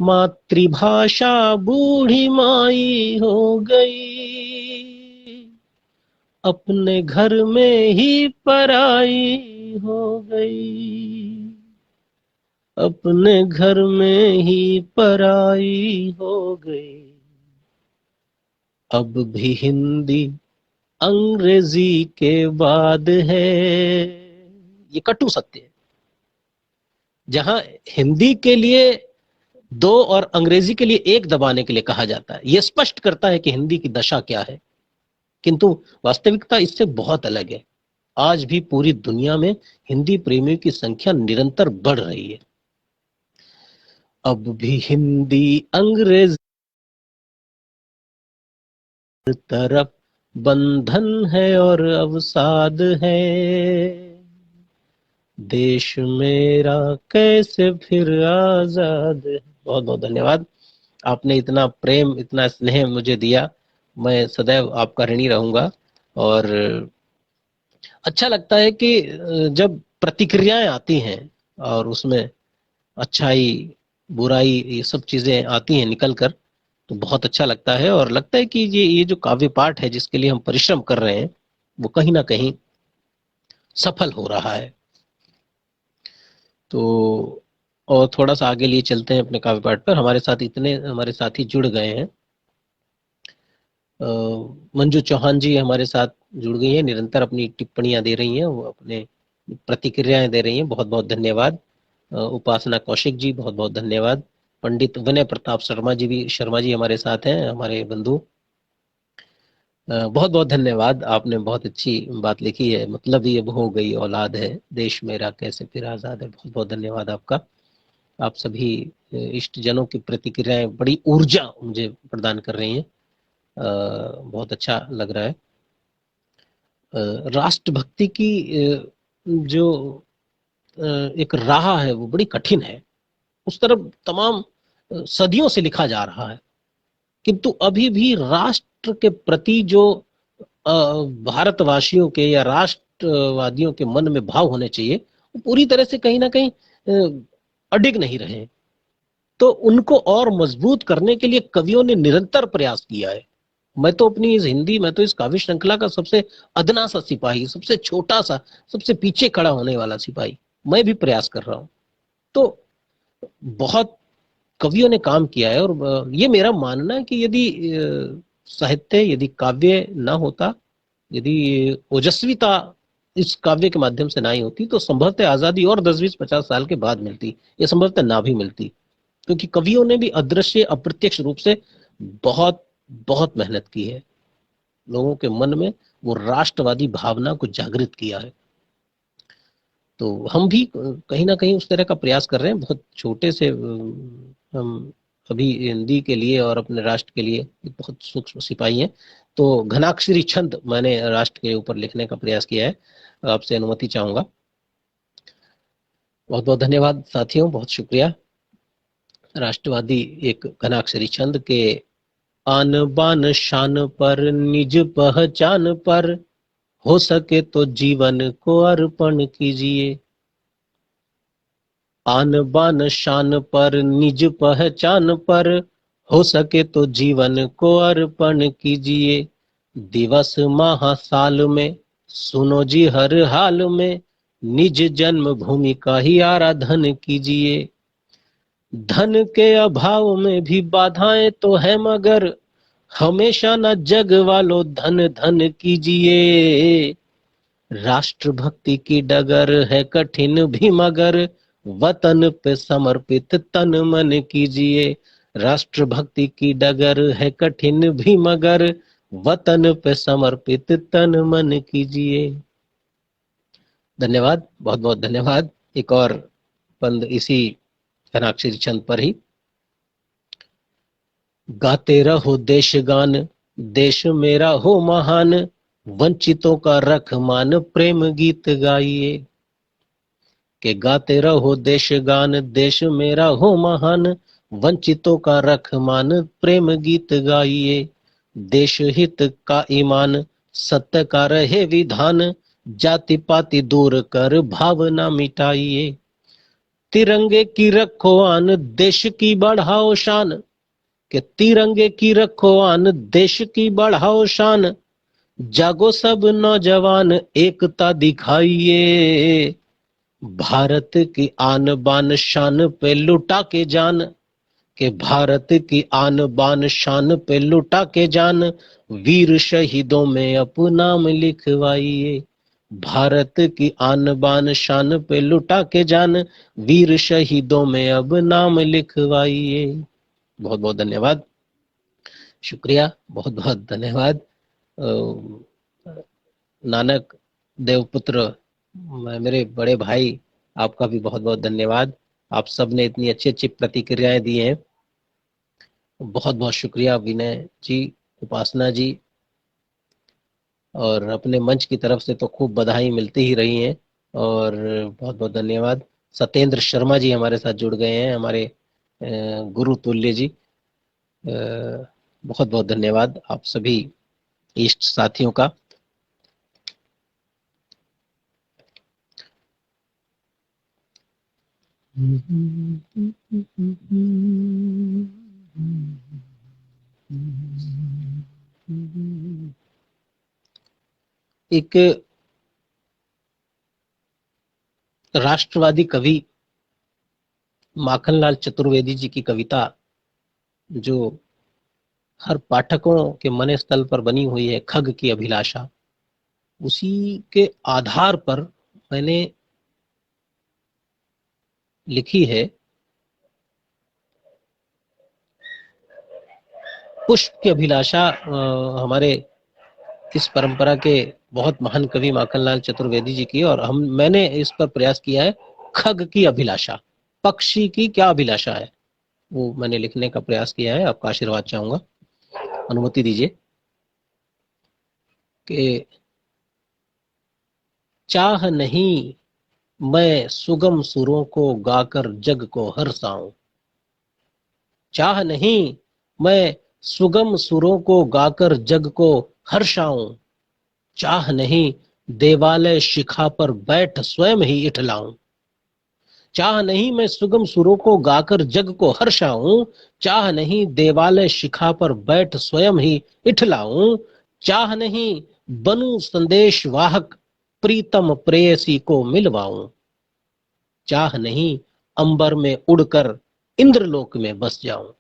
मातृभाषा बूढ़ी माई हो गई, अपने घर में ही पराई हो गई, अपने घर में ही पराई हो गई। अब भी हिंदी अंग्रेजी के बाद है। ये कटु सत्य है। जहां हिंदी के लिए दो और अंग्रेजी के लिए एक दबाने के लिए कहा जाता है, यह स्पष्ट करता है कि हिंदी की दशा क्या है। किंतु वास्तविकता इससे बहुत अलग है। आज भी पूरी दुनिया में हिंदी प्रेमियों की संख्या निरंतर बढ़ रही है। अब भी हिंदी अंग्रेजी तरफ बंधन है और अवसाद है, देश मेरा कैसे फिर आजाद है। बहुत बहुत धन्यवाद। आपने इतना प्रेम, इतना स्नेह मुझे दिया, मैं सदैव आपका ऋणी रहूंगा। और अच्छा लगता है कि जब प्रतिक्रियाएं आती हैं और उसमें अच्छाई, बुराई, ये सब चीजें आती हैं निकल कर, तो बहुत अच्छा लगता है। और लगता है कि ये जो काव्य पाठ है जिसके लिए हम परिश्रम कर रहे हैं, वो कहीं ना कहीं सफल हो रहा है। तो और थोड़ा सा आगे लिए चलते हैं अपने काव्य पाठ पर। हमारे साथ इतने हमारे साथी जुड़ गए हैं। मंजू चौहान जी हमारे साथ जुड़ गई हैं, निरंतर अपनी टिप्पणियां दे रही हैं, वो अपने प्रतिक्रियाएं दे रही हैं, बहुत बहुत धन्यवाद। उपासना कौशिक जी, बहुत बहुत धन्यवाद। पंडित विनय प्रताप शर्मा जी हमारे साथ हैं, हमारे बंधु, बहुत बहुत धन्यवाद। आपने बहुत अच्छी बात लिखी है, मतलब ही अब हो गई औलाद है, देश मेरा कैसे फिर आजाद है। बहुत बहुत धन्यवाद आपका। आप सभी इष्ट जनों की प्रतिक्रियाएं बड़ी ऊर्जा मुझे प्रदान कर रही हैं। बहुत अच्छा लग रहा है। राष्ट्रभक्ति की जो एक राह है वो बड़ी कठिन है। उस तरफ तमाम सदियों से लिखा जा रहा है, किंतु अभी भी राष्ट्र के प्रति जो भारतवासियों के या राष्ट्रवादियों के मन में भाव होने चाहिए, वो पूरी तरह से कहीं ना कहीं अडिग नहीं रहे। तो उनको और मजबूत करने के लिए कवियों ने निरंतर प्रयास किया है। मैं तो इस काव्य श्रृंखला का सबसे अदना सा सिपाही, सबसे छोटा सा, सबसे पीछे खड़ा होने वाला सिपाही मैं भी प्रयास कर रहा हूं। तो बहुत कवियों ने काम किया है। और ये मेरा मानना है कि यदि साहित्य, यदि काव्य ना होता, यदि ओजस्विता इस काव्य के माध्यम से ना ही होती, तो संभवतः आजादी और 10-20-50 साल के बाद मिलती, ये संभवतः ना भी मिलती। क्योंकि कवियों ने भी अदृश्य, अप्रत्यक्ष रूप से बहुत बहुत मेहनत की है, लोगों के मन में वो राष्ट्रवादी भावना को जागृत किया है। तो हम भी कहीं ना कहीं उस तरह का प्रयास कर रहे हैं। बहुत छोटे से हम अभी हिंदी के लिए और अपने राष्ट्र के लिए एक बहुत सूक्ष्म सिपाही हैं। तो घनाक्षरी छंद मैंने राष्ट्र के ऊपर लिखने का प्रयास किया है, आपसे अनुमति चाहूंगा। बहुत बहुत धन्यवाद साथियों, बहुत शुक्रिया। राष्ट्रवादी एक घनाक्षरी छंद के आन बान शान पर, निज पहचान पर, हो सके तो जीवन को अर्पण कीजिए। आन बान शान पर निज पहचान पर हो सके तो जीवन को अर्पण कीजिए। दिवस माह साल में सुनो जी हर हाल में निज जन्म भूमि का ही आराधन कीजिए। धन के अभाव में भी बाधाएं तो है मगर हमेशा न जग वालों धन धन कीजिए। राष्ट्रभक्ति की डगर है कठिन भी मगर वतन पे समर्पित तन मन कीजिए। राष्ट्रभक्ति की डगर है कठिन भी मगर वतन पे समर्पित तन मन कीजिए। धन्यवाद, बहुत बहुत धन्यवाद। एक और बंद इसी घनाक्षरी छंद पर ही। गाते रहो देश गान देश मेरा हो महान वंचितों का रखमान प्रेम गीत गाइए। के गाते रहो देश गान देश मेरा हो महान वंचितों का रखमान प्रेम गीत गाइए। देश हित का ईमान सत्य का रहे विधान जाति पाति दूर कर भावना मिटाइए। तिरंगे की रखो आन देश की बढ़ाओ शान के तिरंगे की रखो आन देश की बढ़ाओ शान जागो सब नौजवान एकता दिखाइए। भारत की आन बान शान पे लुटा के जान के भारत की आन बान शान पे लुटा के जान वीर शहीदों में अपना नाम लिखवाइए। भारत की आन बान शान पे लुटा के जान वीर शहीदों में अब नाम लिखवाइए। बहुत बहुत धन्यवाद, शुक्रिया, बहुत बहुत धन्यवाद। नानक देवपुत्र मेरे बड़े भाई, आपका भी बहुत बहुत धन्यवाद। आप सब ने इतनी अच्छी अच्छी प्रतिक्रियाएं दी हैं, बहुत बहुत शुक्रिया। विनय जी, उपासना जी, और अपने मंच की तरफ से तो खूब बधाई मिलती ही रही हैं, और बहुत बहुत धन्यवाद। सत्येंद्र शर्मा जी हमारे साथ जुड़ गए हैं, हमारे गुरु तुल्य जी, बहुत बहुत धन्यवाद आप सभी इष्ट साथियों का। एक राष्ट्रवादी कवि माखनलाल चतुर्वेदी जी की कविता जो हर पाठकों के मन स्थल पर बनी हुई है, खग की अभिलाषा, उसी के आधार पर मैंने लिखी है। पुष्प की अभिलाषा हमारे इस परंपरा के बहुत महान कवि माखनलाल चतुर्वेदी जी की, और मैंने इस पर प्रयास किया है खग की अभिलाषा, पक्षी की क्या अभिलाषा है, वो मैंने लिखने का प्रयास किया है। आपका आशीर्वाद चाहूंगा, अनुमति दीजिए कि चाह नहीं मैं सुगम सुरों को गाकर जग को हर्षाऊं। चाह नहीं मैं सुगम सुरों को गाकर जग को हर्षाऊं। चाह नहीं देवालय शिखा पर बैठ स्वयं ही इठलाऊं। चाह नहीं मैं सुगम सुरों को गाकर जग को हर्षाऊं। चाह नहीं देवालय शिखा पर बैठ स्वयं ही इठलाऊं। चाह नहीं बनूं संदेश वाहक प्रीतम प्रेयसी को मिलवाऊं। चाह नहीं अंबर में उड़कर इंद्रलोक में बस जाऊं।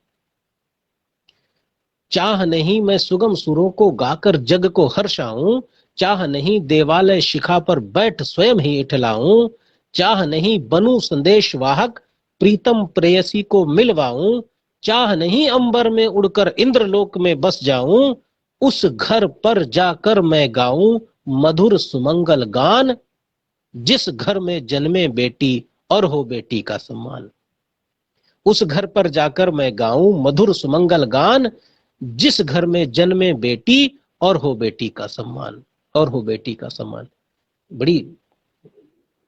चाह नहीं मैं सुगम सुरों को गाकर जग को हर्षाऊं। चाह नहीं देवालय शिखा पर बैठ स्वयं ही इठलाऊं। चाह नहीं बनूं संदेश वाहक प्रीतम प्रेयसी को मिलवाऊं। चाह नहीं अंबर में उड़कर इंद्रलोक में बस जाऊं। उस घर पर जाकर मैं गाऊं मधुर सुमंगल गान जिस घर में जन्मे बेटी और हो बेटी का सम्मान। उस घर पर जाकर मैं गाऊं मधुर सुमंगल गान जिस घर में जन्मे बेटी और हो बेटी का सम्मान, और हो बेटी का सम्मान। बड़ी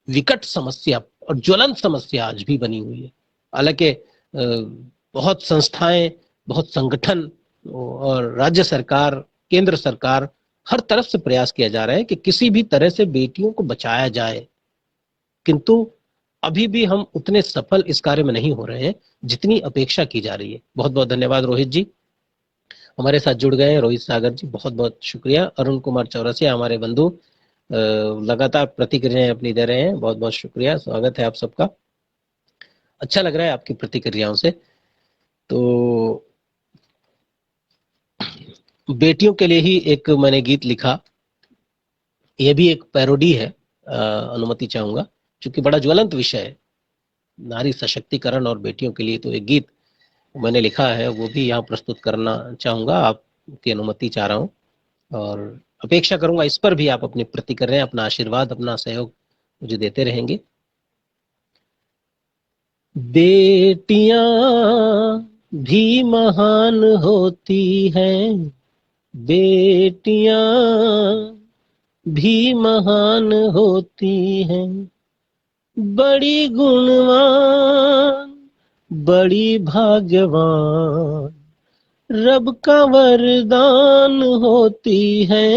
विकट समस्या और ज्वलंत समस्या आज भी बनी हुई है। हालांकि बहुत संस्थाएं, बहुत संगठन और राज्य सरकार, केंद्र सरकार हर तरफ से प्रयास किया जा रहा है कि किसी भी तरह से बेटियों को बचाया जाए, किंतु अभी भी हम उतने सफल इस कार्य में नहीं हो रहे हैं जितनी अपेक्षा की जा रही है। बहुत बहुत धन्यवाद रोहित जी, हमारे साथ जुड़ गए हैं। रोहित सागर जी बहुत बहुत शुक्रिया। अरुण कुमार चौरसिया हमारे बंधु लगातार प्रतिक्रियाएं अपनी दे रहे हैं, बहुत बहुत शुक्रिया, स्वागत है आप सबका। अच्छा लग रहा है आपकी प्रतिक्रियाओं से। तो बेटियों के लिए ही एक मैंने गीत लिखा, यह भी एक पैरोडी है, अनुमति चाहूंगा, क्योंकि बड़ा ज्वलंत विषय है नारी सशक्तिकरण और बेटियों के लिए। तो एक गीत मैंने लिखा है, वो भी यहाँ प्रस्तुत करना चाहूंगा, आपकी अनुमति चाह रहा हूँ, और अपेक्षा करूंगा इस पर भी आप अपनी प्रतिक्रिया, अपना आशीर्वाद, अपना सहयोग मुझे देते रहेंगे। बेटियां भी महान होती हैं, बेटियां भी महान होती हैं, बड़ी गुणवान, बड़ी भाग्यवान, रब का वरदान होती है।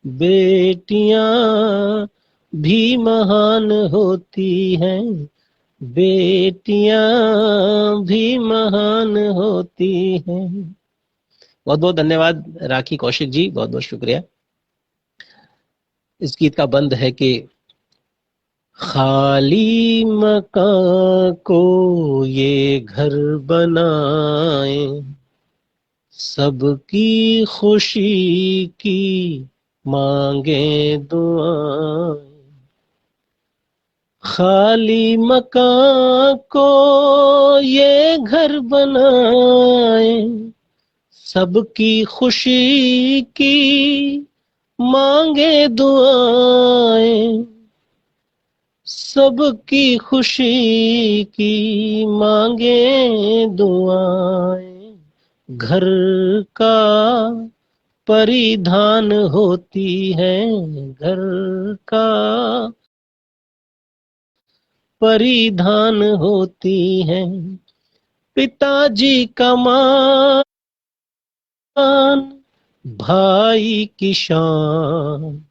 बेटियां भी महान होती हैं, बेटियां भी महान होती हैं। बहुत बहुत धन्यवाद राखी कौशिक जी, बहुत बहुत शुक्रिया। इस गीत का बंद है कि खाली मकान को ये घर बनाए, सबकी खुशी की मांगे दुआएं। खाली मकान को ये घर बनाए, सबकी खुशी की मांगे दुआएं, सबकी खुशी की मांगे दुआएं। घर का परिधान होती है, घर का परिधान होती है, पिताजी का मान, भाई की शान,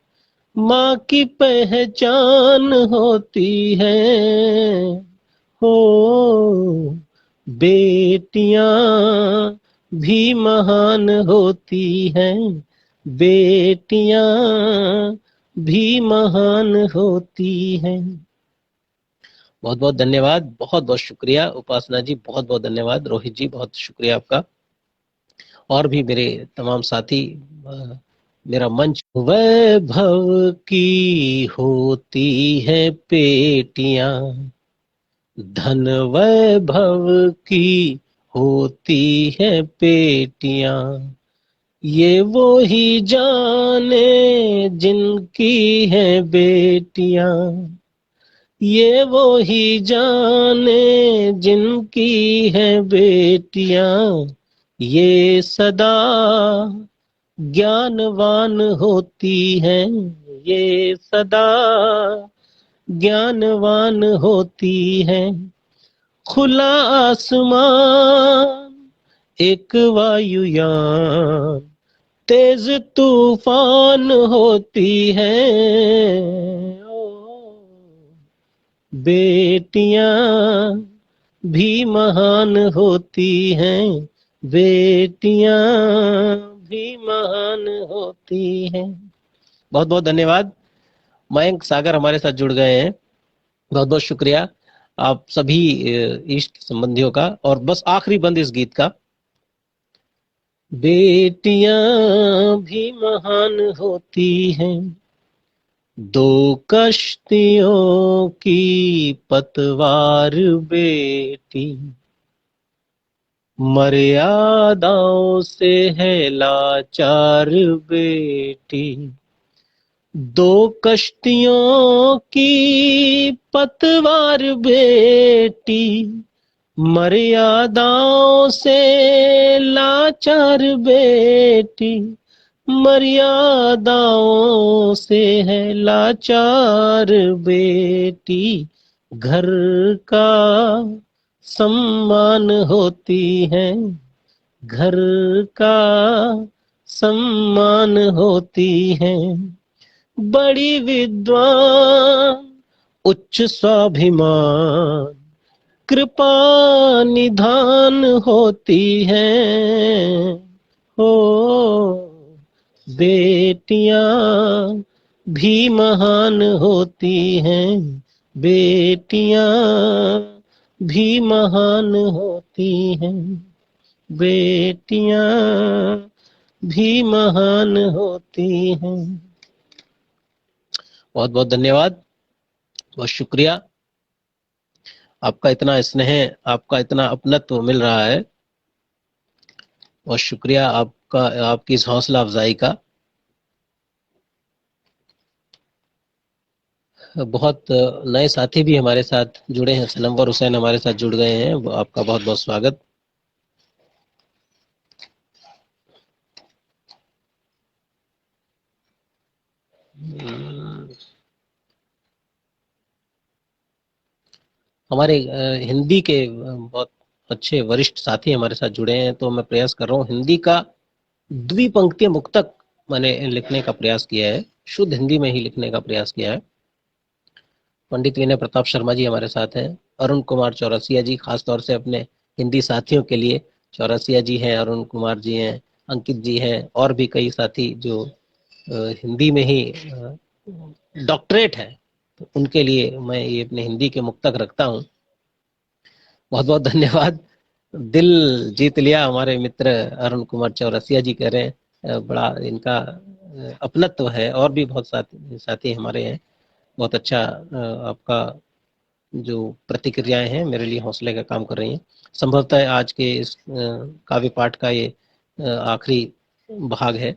माँ की पहचान होती है। हो बेटियां भी महान होती हैं, बेटियां भी महान होती हैं। बहुत बहुत धन्यवाद, बहुत बहुत शुक्रिया उपासना जी, बहुत बहुत धन्यवाद रोहित जी, बहुत शुक्रिया आपका, और भी मेरे तमाम साथी। मेरा मंच, वैभव की होती है पेटियां, धन वैभव की होती है पेटियां, ये वो ही जाने जिनकी है बेटियां, ये वो ही जाने जिनकी है बेटियां, ये सदा ज्ञानवान होती हैं, ये सदा ज्ञानवान होती हैं। खुला आसमान एक वायुयान, तेज तूफान होती है। बेटियां भी महान होती हैं, बेटियां भी महान होती हैं। बहुत बहुत धन्यवाद। मयंक सागर हमारे साथ जुड़ गए हैं, बहुत बहुत शुक्रिया आप सभी इष्ट संबंधियों का। और बस आखिरी बंद इस गीत का, बेटियां भी महान होती हैं, दो कश्तियों की पतवार बेटी, मर्यादाओं से है लाचार बेटी, दो कश्तियों की पतवार बेटी, मर्यादाओं से लाचार बेटी, मर्यादाओं से है लाचार बेटी, घर का सम्मान होती है, घर का सम्मान होती है, बड़ी विद्वान उच्च स्वाभिमान कृपा निधान होती है। हो बेटियां भी महान होती हैं, बेटियां भी महान होती हैं, बेटियां भी महान होती हैं। बहुत बहुत धन्यवाद, बहुत शुक्रिया। आपका इतना स्नेह, आपका इतना अपनत्व मिल रहा है। बहुत शुक्रिया आपका, आपकी इस हौसला अफजाई का। बहुत नए साथी भी हमारे साथ जुड़े हैं, सनम्वर हुसैन हमारे साथ जुड़ गए हैं, आपका बहुत बहुत स्वागत। हमारे हिंदी के बहुत अच्छे वरिष्ठ साथी हमारे साथ जुड़े हैं, तो मैं प्रयास कर रहा हूँ हिंदी का द्विपंक्तीय मुक्तक मैंने लिखने का प्रयास किया है, शुद्ध हिंदी में ही लिखने का प्रयास किया है। पंडित विनय प्रताप शर्मा जी हमारे साथ हैं, अरुण कुमार चौरसिया जी, खासतौर से अपने हिंदी साथियों के लिए चौरसिया जी हैं, अरुण कुमार जी हैं, अंकित जी हैं, और भी कई साथी जो हिंदी में ही डॉक्टरेट है, तो उनके लिए मैं ये अपने हिंदी के मुक्तक रखता हूँ। बहुत बहुत धन्यवाद। दिल जीत लिया हमारे मित्र अरुण कुमार चौरसिया जी कह रहे हैं, बड़ा इनका अपनत्व है। और भी बहुत साथी हमारे हैं। बहुत अच्छा आपका जो प्रतिक्रियाएं हैं मेरे लिए हौसले का काम कर रही हैं। संभवतः आज के इस काव्य पाठ का ये आखिरी भाग है।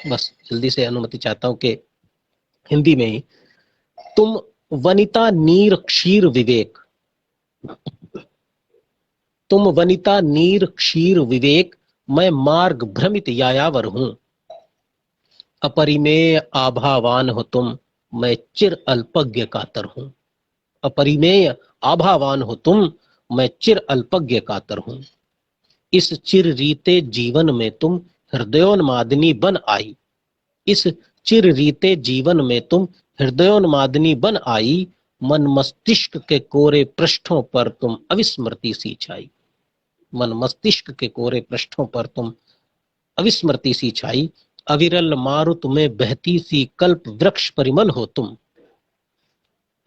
बस जल्दी से अनुमति चाहता हूं कि हिंदी में ही, तुम वनिता नीर क्षीर विवेक, तुम वनिता नीर क्षीर विवेक, मैं मार्ग भ्रमित यायावर हूं। अपरिमेय आभावान हो तुम, मैं चिर अल्पज्ञ कातर हूं। अपरिमेय आभावान हो तुम, मैं चिर अल्पज्ञ कातर हूं। इस चिर रीते जीवन में तुम हृदयोन्मादिनी बन आई, इस चिर रीते जीवन में तुम हृदयोन्मादिनी बन आई। मन मस्तिष्क के कोरे पृष्ठों पर तुम अविस्मृति सी छाई, मन मस्तिष्क के कोरे पृष्ठों पर तुम अविस्मृति सी छाई। अविरल मारुत में बहती सी कल्प वृक्ष परिमल हो तुम,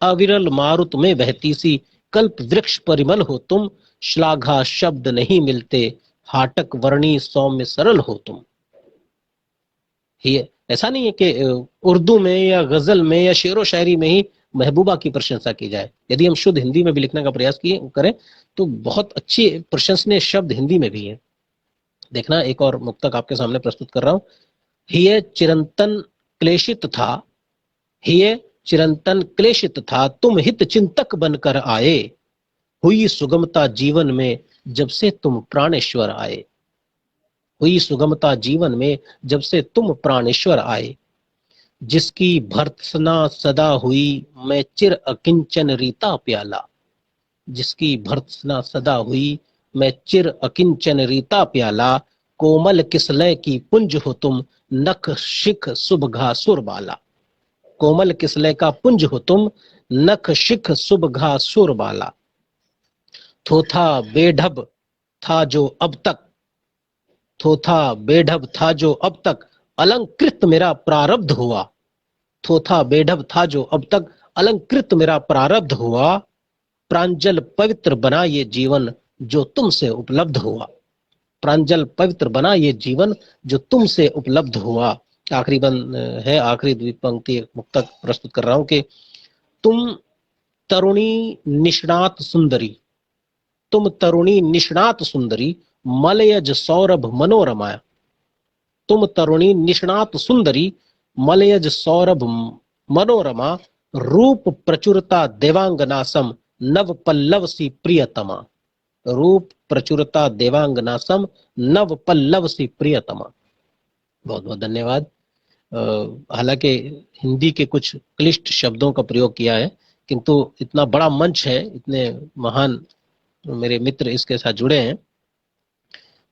अविरल मारुत में बहती सी कल्प वृक्ष परिमल हो तुम। श्लाघा शब्द नहीं मिलते, हाटक वर्णी सौम्य सरल हो तुम। ये ऐसा नहीं है कि उर्दू में या गजल में या शेरो शायरी में ही महबूबा की प्रशंसा की जाए। यदि हम शुद्ध हिंदी में भी लिखने का प्रयास किए करें तो बहुत अच्छी प्रशंसनीय शब्द हिंदी में भी है। देखना, एक और मुक्तक आपके सामने प्रस्तुत कर रहा हूं। हिय चिरंतन क्लेशित था, हिय चिरंतन क्लेशित था, तुम हित चिंतक बनकर आए। हुई सुगमता जीवन में जब से तुम प्राणेश्वर आए, हुई सुगमता जीवन में जब से तुम प्राणेश्वर आए। जिसकी भर्त्सना सदा हुई, मैं चिर अकिंचन रीता प्याला, जिसकी भर्त्सना सदा हुई, मैं चिर अकिंचन रीता प्याला। कोमल किसलय की पुंज हो तुम, नख शिख सुबघा सुरबाला, कोमल किसलय का पुंज हो तुम, नख शिख सुबघा सुरबाला। थोथा बेढब था जो अब तक, थोथा बेढब था जो अब तक, अलंकृत मेरा प्रारब्ध हुआ। थोथा बेढब था जो अब तक, अलंकृत मेरा प्रारब्ध हुआ। प्रांजल पवित्र बना ये जीवन जो तुमसे उपलब्ध हुआ, प्रांजल पवित्र बना ये जीवन जो तुमसे उपलब्ध हुआ। आखिरी बंद है, आखिरी द्विपंक्ति मुक्तक प्रस्तुत कर रहा हूं कि तुम तरुणी निष्णात सुंदरी, तुम तरुणी निष्णात सुंदरी, मलयज सौरभ मनोरमा। तुम तरुणी निष्णात सुंदरी, मलयज सौरभ मनोरमा। रूप प्रचुरता देवांगनासम, नव पल्लव सी प्रियतमा, रूप प्रचुरता देवांगनासम, नव पल्लव सी प्रियतमा। बहुत बहुत धन्यवाद। हालांकि हिंदी के कुछ क्लिष्ट शब्दों का प्रयोग किया है, किंतु इतना बड़ा मंच है, इतने महान मेरे मित्र इसके साथ जुड़े हैं,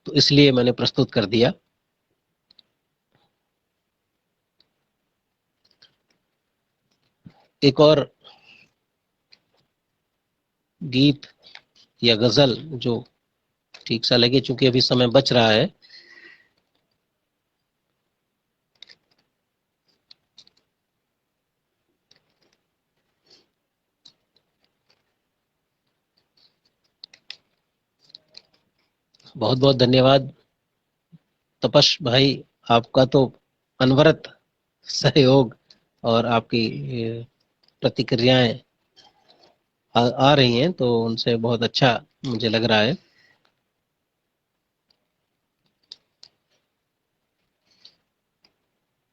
तो इसलिए मैंने प्रस्तुत कर दिया। एक और गीत या गजल जो ठीक सा लगे, चूंकि अभी समय बच रहा है। बहुत बहुत धन्यवाद तपस भाई, आपका तो अनवरत सहयोग और आपकी प्रतिक्रियाएं आ रही हैं, तो उनसे बहुत अच्छा मुझे लग रहा है।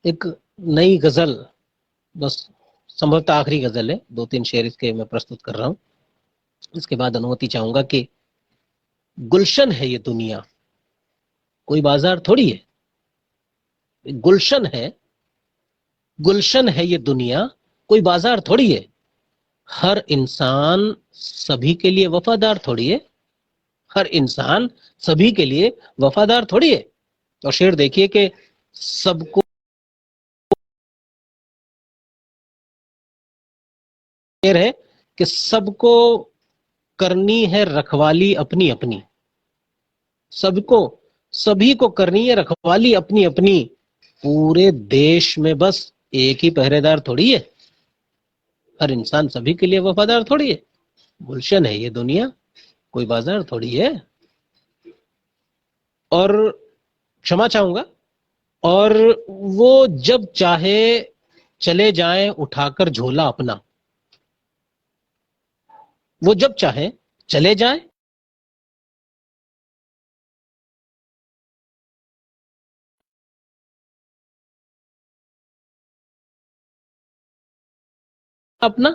एक नई गजल, बस संभवतः आखिरी गजल है, 2-3 शेर इसके मैं प्रस्तुत कर रहा हूँ। इसके बाद अनुमति चाहूंगा कि गुलशन है ये दुनिया, कोई बाजार थोड़ी है। गुलशन है, गुलशन है ये दुनिया, कोई बाजार थोड़ी है। हर इंसान सभी के लिए वफादार थोड़ी है। हर इंसान सभी के लिए वफादार थोड़ी है। और शेर देखिए कि सबको शेर है कि सबको करनी है रखवाली अपनी अपनी। सबको, सभी को करनी है रखवाली अपनी अपनी। पूरे देश में बस एक ही पहरेदार थोड़ी है। हर इंसान सभी के लिए वफादार थोड़ी है। गुलशन है ये दुनिया, कोई बाजार थोड़ी है। और क्षमा चाहूंगा, और वो जब चाहे चले जाएं उठाकर झोला अपना। वो जब चाहे चले जाएं अपना,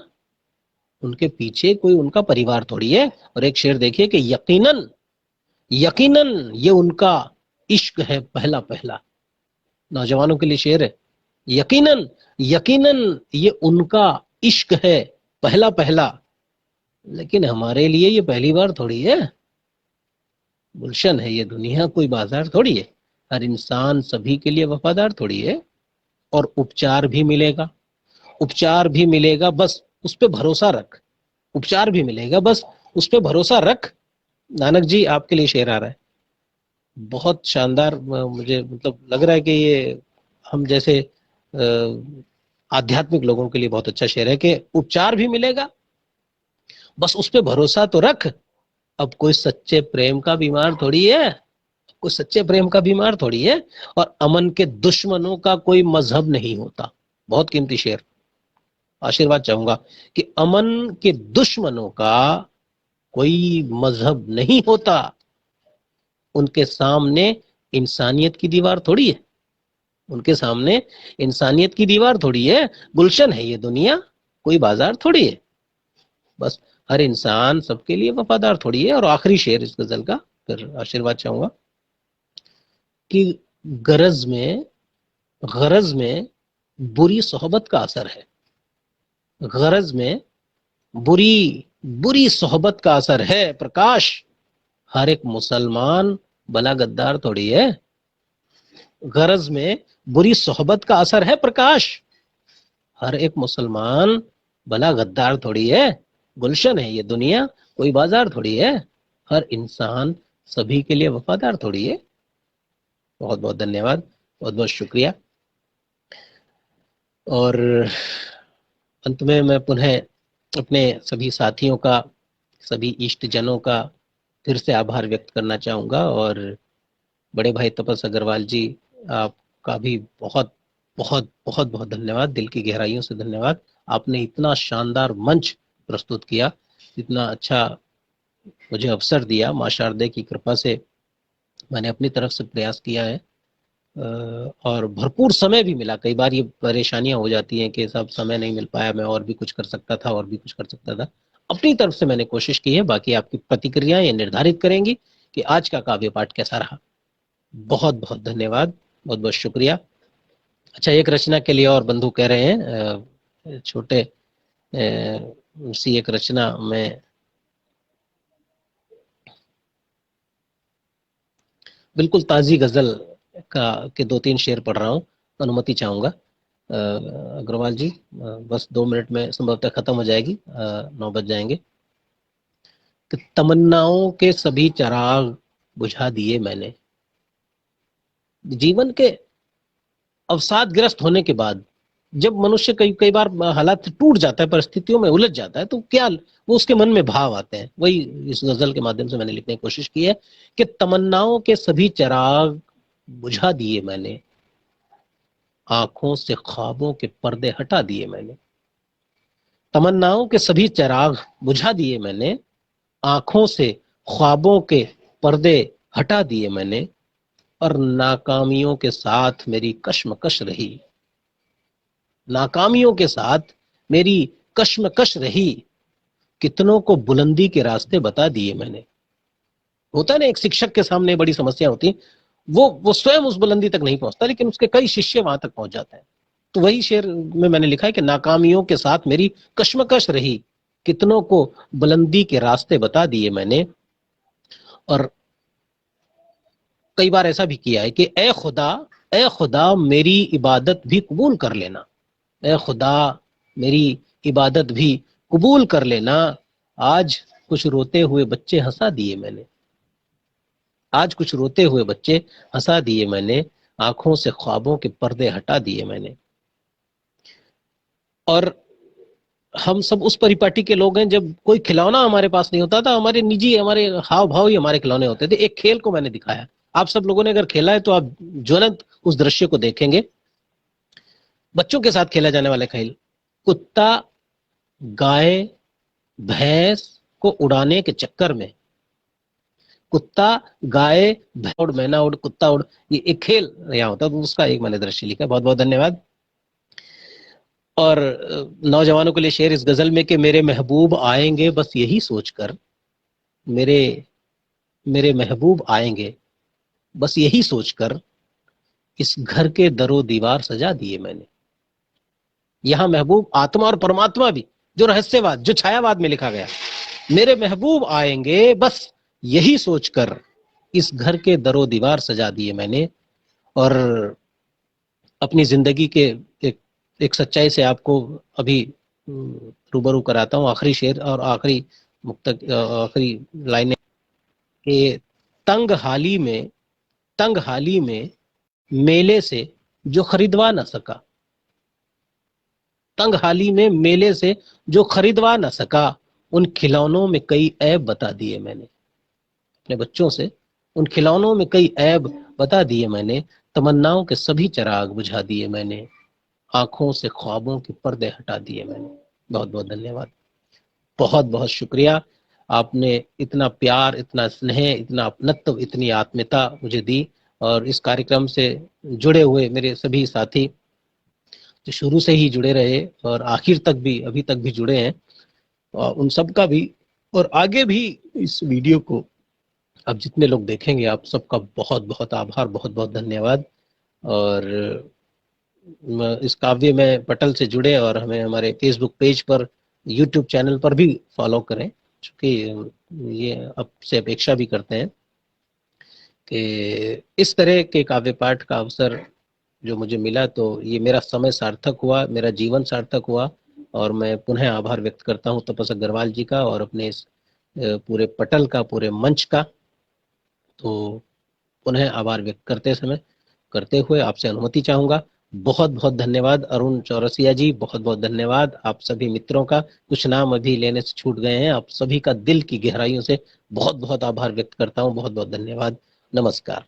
उनके पीछे कोई उनका परिवार थोड़ी है। और एक शेर देखिए कि यकीनन, यकीनन ये उनका इश्क है पहला पहला। नौजवानों के लिए शेर है, यकीनन, यकीनन ये उनका इश्क है पहला पहला। लेकिन हमारे लिए ये पहली बार थोड़ी है। गुलशन है ये दुनिया, कोई बाजार थोड़ी है। हर इंसान सभी के लिए वफादार थोड़ी है। और उपचार भी मिलेगा, उपचार भी मिलेगा, बस उस पर भरोसा रख। उपचार भी मिलेगा, बस उस पर भरोसा रख। नानक जी, आपके लिए शेर आ रहा है, बहुत शानदार। मुझे मतलब लग रहा है कि ये हम जैसे आध्यात्मिक लोगों के लिए बहुत अच्छा शेर है कि उपचार भी मिलेगा, बस उस पर भरोसा तो रख। अब कोई सच्चे प्रेम का बीमार थोड़ी है, कोई सच्चे प्रेम का बीमार थोड़ी है। और अमन के दुश्मनों का कोई मजहब नहीं होता। बहुत कीमती शेर, आशीर्वाद चाहूंगा कि अमन के दुश्मनों का कोई मजहब नहीं होता। उनके सामने इंसानियत की दीवार थोड़ी है। उनके सामने इंसानियत की दीवार थोड़ी है। गुलशन है ये दुनिया, कोई बाजार थोड़ी है। बस हर इंसान सबके लिए वफादार थोड़ी है। और आखिरी शेर इस गजल का, फिर आशीर्वाद चाहूंगा कि गरज में, गरज में बुरी सोहबत का असर है। गरज में बुरी, बुरी सोहबत का असर है प्रकाश। हर एक मुसलमान भला गद्दार थोड़ी है। गरज में बुरी सोहबत का असर है प्रकाश। हर एक मुसलमान भला गद्दार थोड़ी है। गुलशन है ये दुनिया, कोई बाजार थोड़ी है। हर इंसान सभी के लिए वफादार थोड़ी है। बहुत बहुत धन्यवाद, बहुत बहुत शुक्रिया। और अंत में मैं पुनः अपने सभी साथियों का, सभी इष्ट जनों का फिर से आभार व्यक्त करना चाहूंगा। और बड़े भाई तपस अग्रवाल जी, आपका भी बहुत बहुत बहुत बहुत धन्यवाद, दिल की गहराइयों से धन्यवाद। आपने इतना शानदार मंच प्रस्तुत किया, इतना अच्छा मुझे अवसर दिया। मां शारदे की कृपा से मैंने अपनी तरफ से प्रयास किया है, और भरपूर समय भी मिला। कई बार ये परेशानियां हो जाती हैं कि सब समय नहीं मिल पाया, मैं और भी कुछ कर सकता था, और भी कुछ कर सकता था। अपनी तरफ से मैंने कोशिश की है, बाकी आपकी प्रतिक्रियाएं ये निर्धारित करेंगी कि आज का काव्य पाठ कैसा रहा। बहुत बहुत धन्यवाद, बहुत बहुत शुक्रिया। अच्छा, एक रचना के लिए और बंधु कह रहे हैं, छोटे सी एक रचना मैं बिल्कुल ताज़ी गज़ल का के 2-3 शेर पढ़ रहा हूँ, अनुमति चाहूँगा। अग्रवाल जी, बस 2 मिनट में संभवतः खत्म हो जाएगी, 9 बज जाएंगे। कि तमन्नाओं के सभी चिराग बुझा दिए मैंने। जीवन के अवसादग्रस्त होने के बाद जब मनुष्य कई कई बार हालात से टूट जाता है, परिस्थितियों में उलझ जाता है, तो क्या वो उसके मन में भाव आते हैं, वही इस गजल के माध्यम से मैंने लिखने की कोशिश की है कि तमन्नाओं के सभी चिराग बुझा दिए मैंने, आंखों से ख्वाबों के पर्दे हटा दिए मैंने। तमन्नाओं के सभी चिराग बुझा दिए मैंने, आंखों से ख्वाबों के पर्दे हटा दिए मैंने, और नाकामियों के साथ मेरी कश्मकश रही, नाकामियों के साथ मेरी कश्मकश रही, कितनों को बुलंदी के रास्ते बता दिए मैंने। होता है ना, एक शिक्षक के सामने बड़ी समस्या होती, वो स्वयं उस बुलंदी तक नहीं पहुंचता, लेकिन उसके कई शिष्य वहां तक पहुंच जाते हैं। तो वही शेर में मैंने लिखा है कि नाकामियों के साथ मेरी कश्मकश रही, कितनों को बुलंदी के रास्ते बता दिए मैंने। और कई बार ऐसा भी किया है कि ए खुदा मेरी इबादत भी कबूल कर लेना, ए खुदा मेरी इबादत भी कबूल कर लेना, आज कुछ रोते हुए बच्चे हंसा दिए मैंने, आज कुछ रोते हुए बच्चे हंसा दिए मैंने, आंखों से ख्वाबों के पर्दे हटा दिए मैंने। और हम सब उस परिपाटी के लोग हैं, जब कोई खिलौना हमारे पास नहीं होता था, हमारे निजी, हमारे हाव भाव ही हमारे खिलौने होते थे। एक खेल को मैंने दिखाया, आप सब लोगों ने अगर खेला है तो आप ज्वलंत उस दृश्य को देखेंगे। बच्चों के साथ खेला जाने वाला खेल, कुत्ता गाय भैंस को उड़ाने के चक्कर में, कुत्ता गाय उड़, मैना उड़, कुत्ता उड़, ये एक खेल यहाँ होता है, तो उसका एक मैंने दृश्य लिखा। बहुत बहुत धन्यवाद। और नौजवानों के लिए शेर इस गजल में कि मेरे महबूब आएंगे बस यही सोचकर, मेरे मेरे महबूब आएंगे बस यही सोचकर, इस घर के दरो दीवार सजा दिए मैंने। यहां महबूब आत्मा और परमात्मा भी, जो रहस्यवाद, जो छायावाद में लिखा गया, मेरे महबूब आएंगे बस यही सोचकर, इस घर के दरो दीवार सजा दिए मैंने। और अपनी जिंदगी के एक सच्चाई से आपको अभी रूबरू कराता हूँ। आखिरी शेर और आखिरी आखिरी लाइनें कि तंग हाली में मेले से जो खरीदवा न सका, तंग हाली में मेले से जो खरीदवा न सका, उन खिलौनों में कई ऐब बता दिए मैंने। अपने बच्चों से उन खिलौनों में कई ऐब बता दिए मैंने, तमन्नाओं के सभी चिराग बुझा दिए मैंने, आंखों से ख्वाबों के पर्दे हटा दिए मैंने। बहुत बहुत धन्यवाद, बहुत बहुत शुक्रिया। आपने इतना प्यार, इतना स्नेह, इतना अपनत्व, इतनी आत्मीयता मुझे दी। और इस कार्यक्रम से जुड़े हुए मेरे सभी साथी जो शुरू से ही जुड़े रहे और आखिर तक भी, अभी तक भी जुड़े हैं, उन सब का भी, और आगे भी इस वीडियो को अब जितने लोग देखेंगे, आप सबका बहुत बहुत आभार, बहुत बहुत धन्यवाद। और इस काव्य में पटल से जुड़े और हमें हमारे फेसबुक पेज पर, यूट्यूब चैनल पर भी फॉलो करें, क्योंकि ये आपसे अपेक्षा भी करते हैं कि इस तरह के काव्य पाठ का अवसर जो मुझे मिला, तो ये मेरा समय सार्थक हुआ, मेरा जीवन सार्थक हुआ। और मैं पुनः आभार व्यक्त करता हूँ तपस अग्रवाल जी का और अपने इस पूरे पटल का, पूरे मंच का। तो पुनः आभार व्यक्त करते हुए आपसे अनुमति चाहूंगा। बहुत बहुत धन्यवाद अरुण चौरसिया जी, बहुत बहुत धन्यवाद आप सभी मित्रों का। कुछ नाम अभी लेने से छूट गए हैं, आप सभी का दिल की गहराइयों से बहुत बहुत आभार व्यक्त करता हूं। बहुत बहुत धन्यवाद। नमस्कार।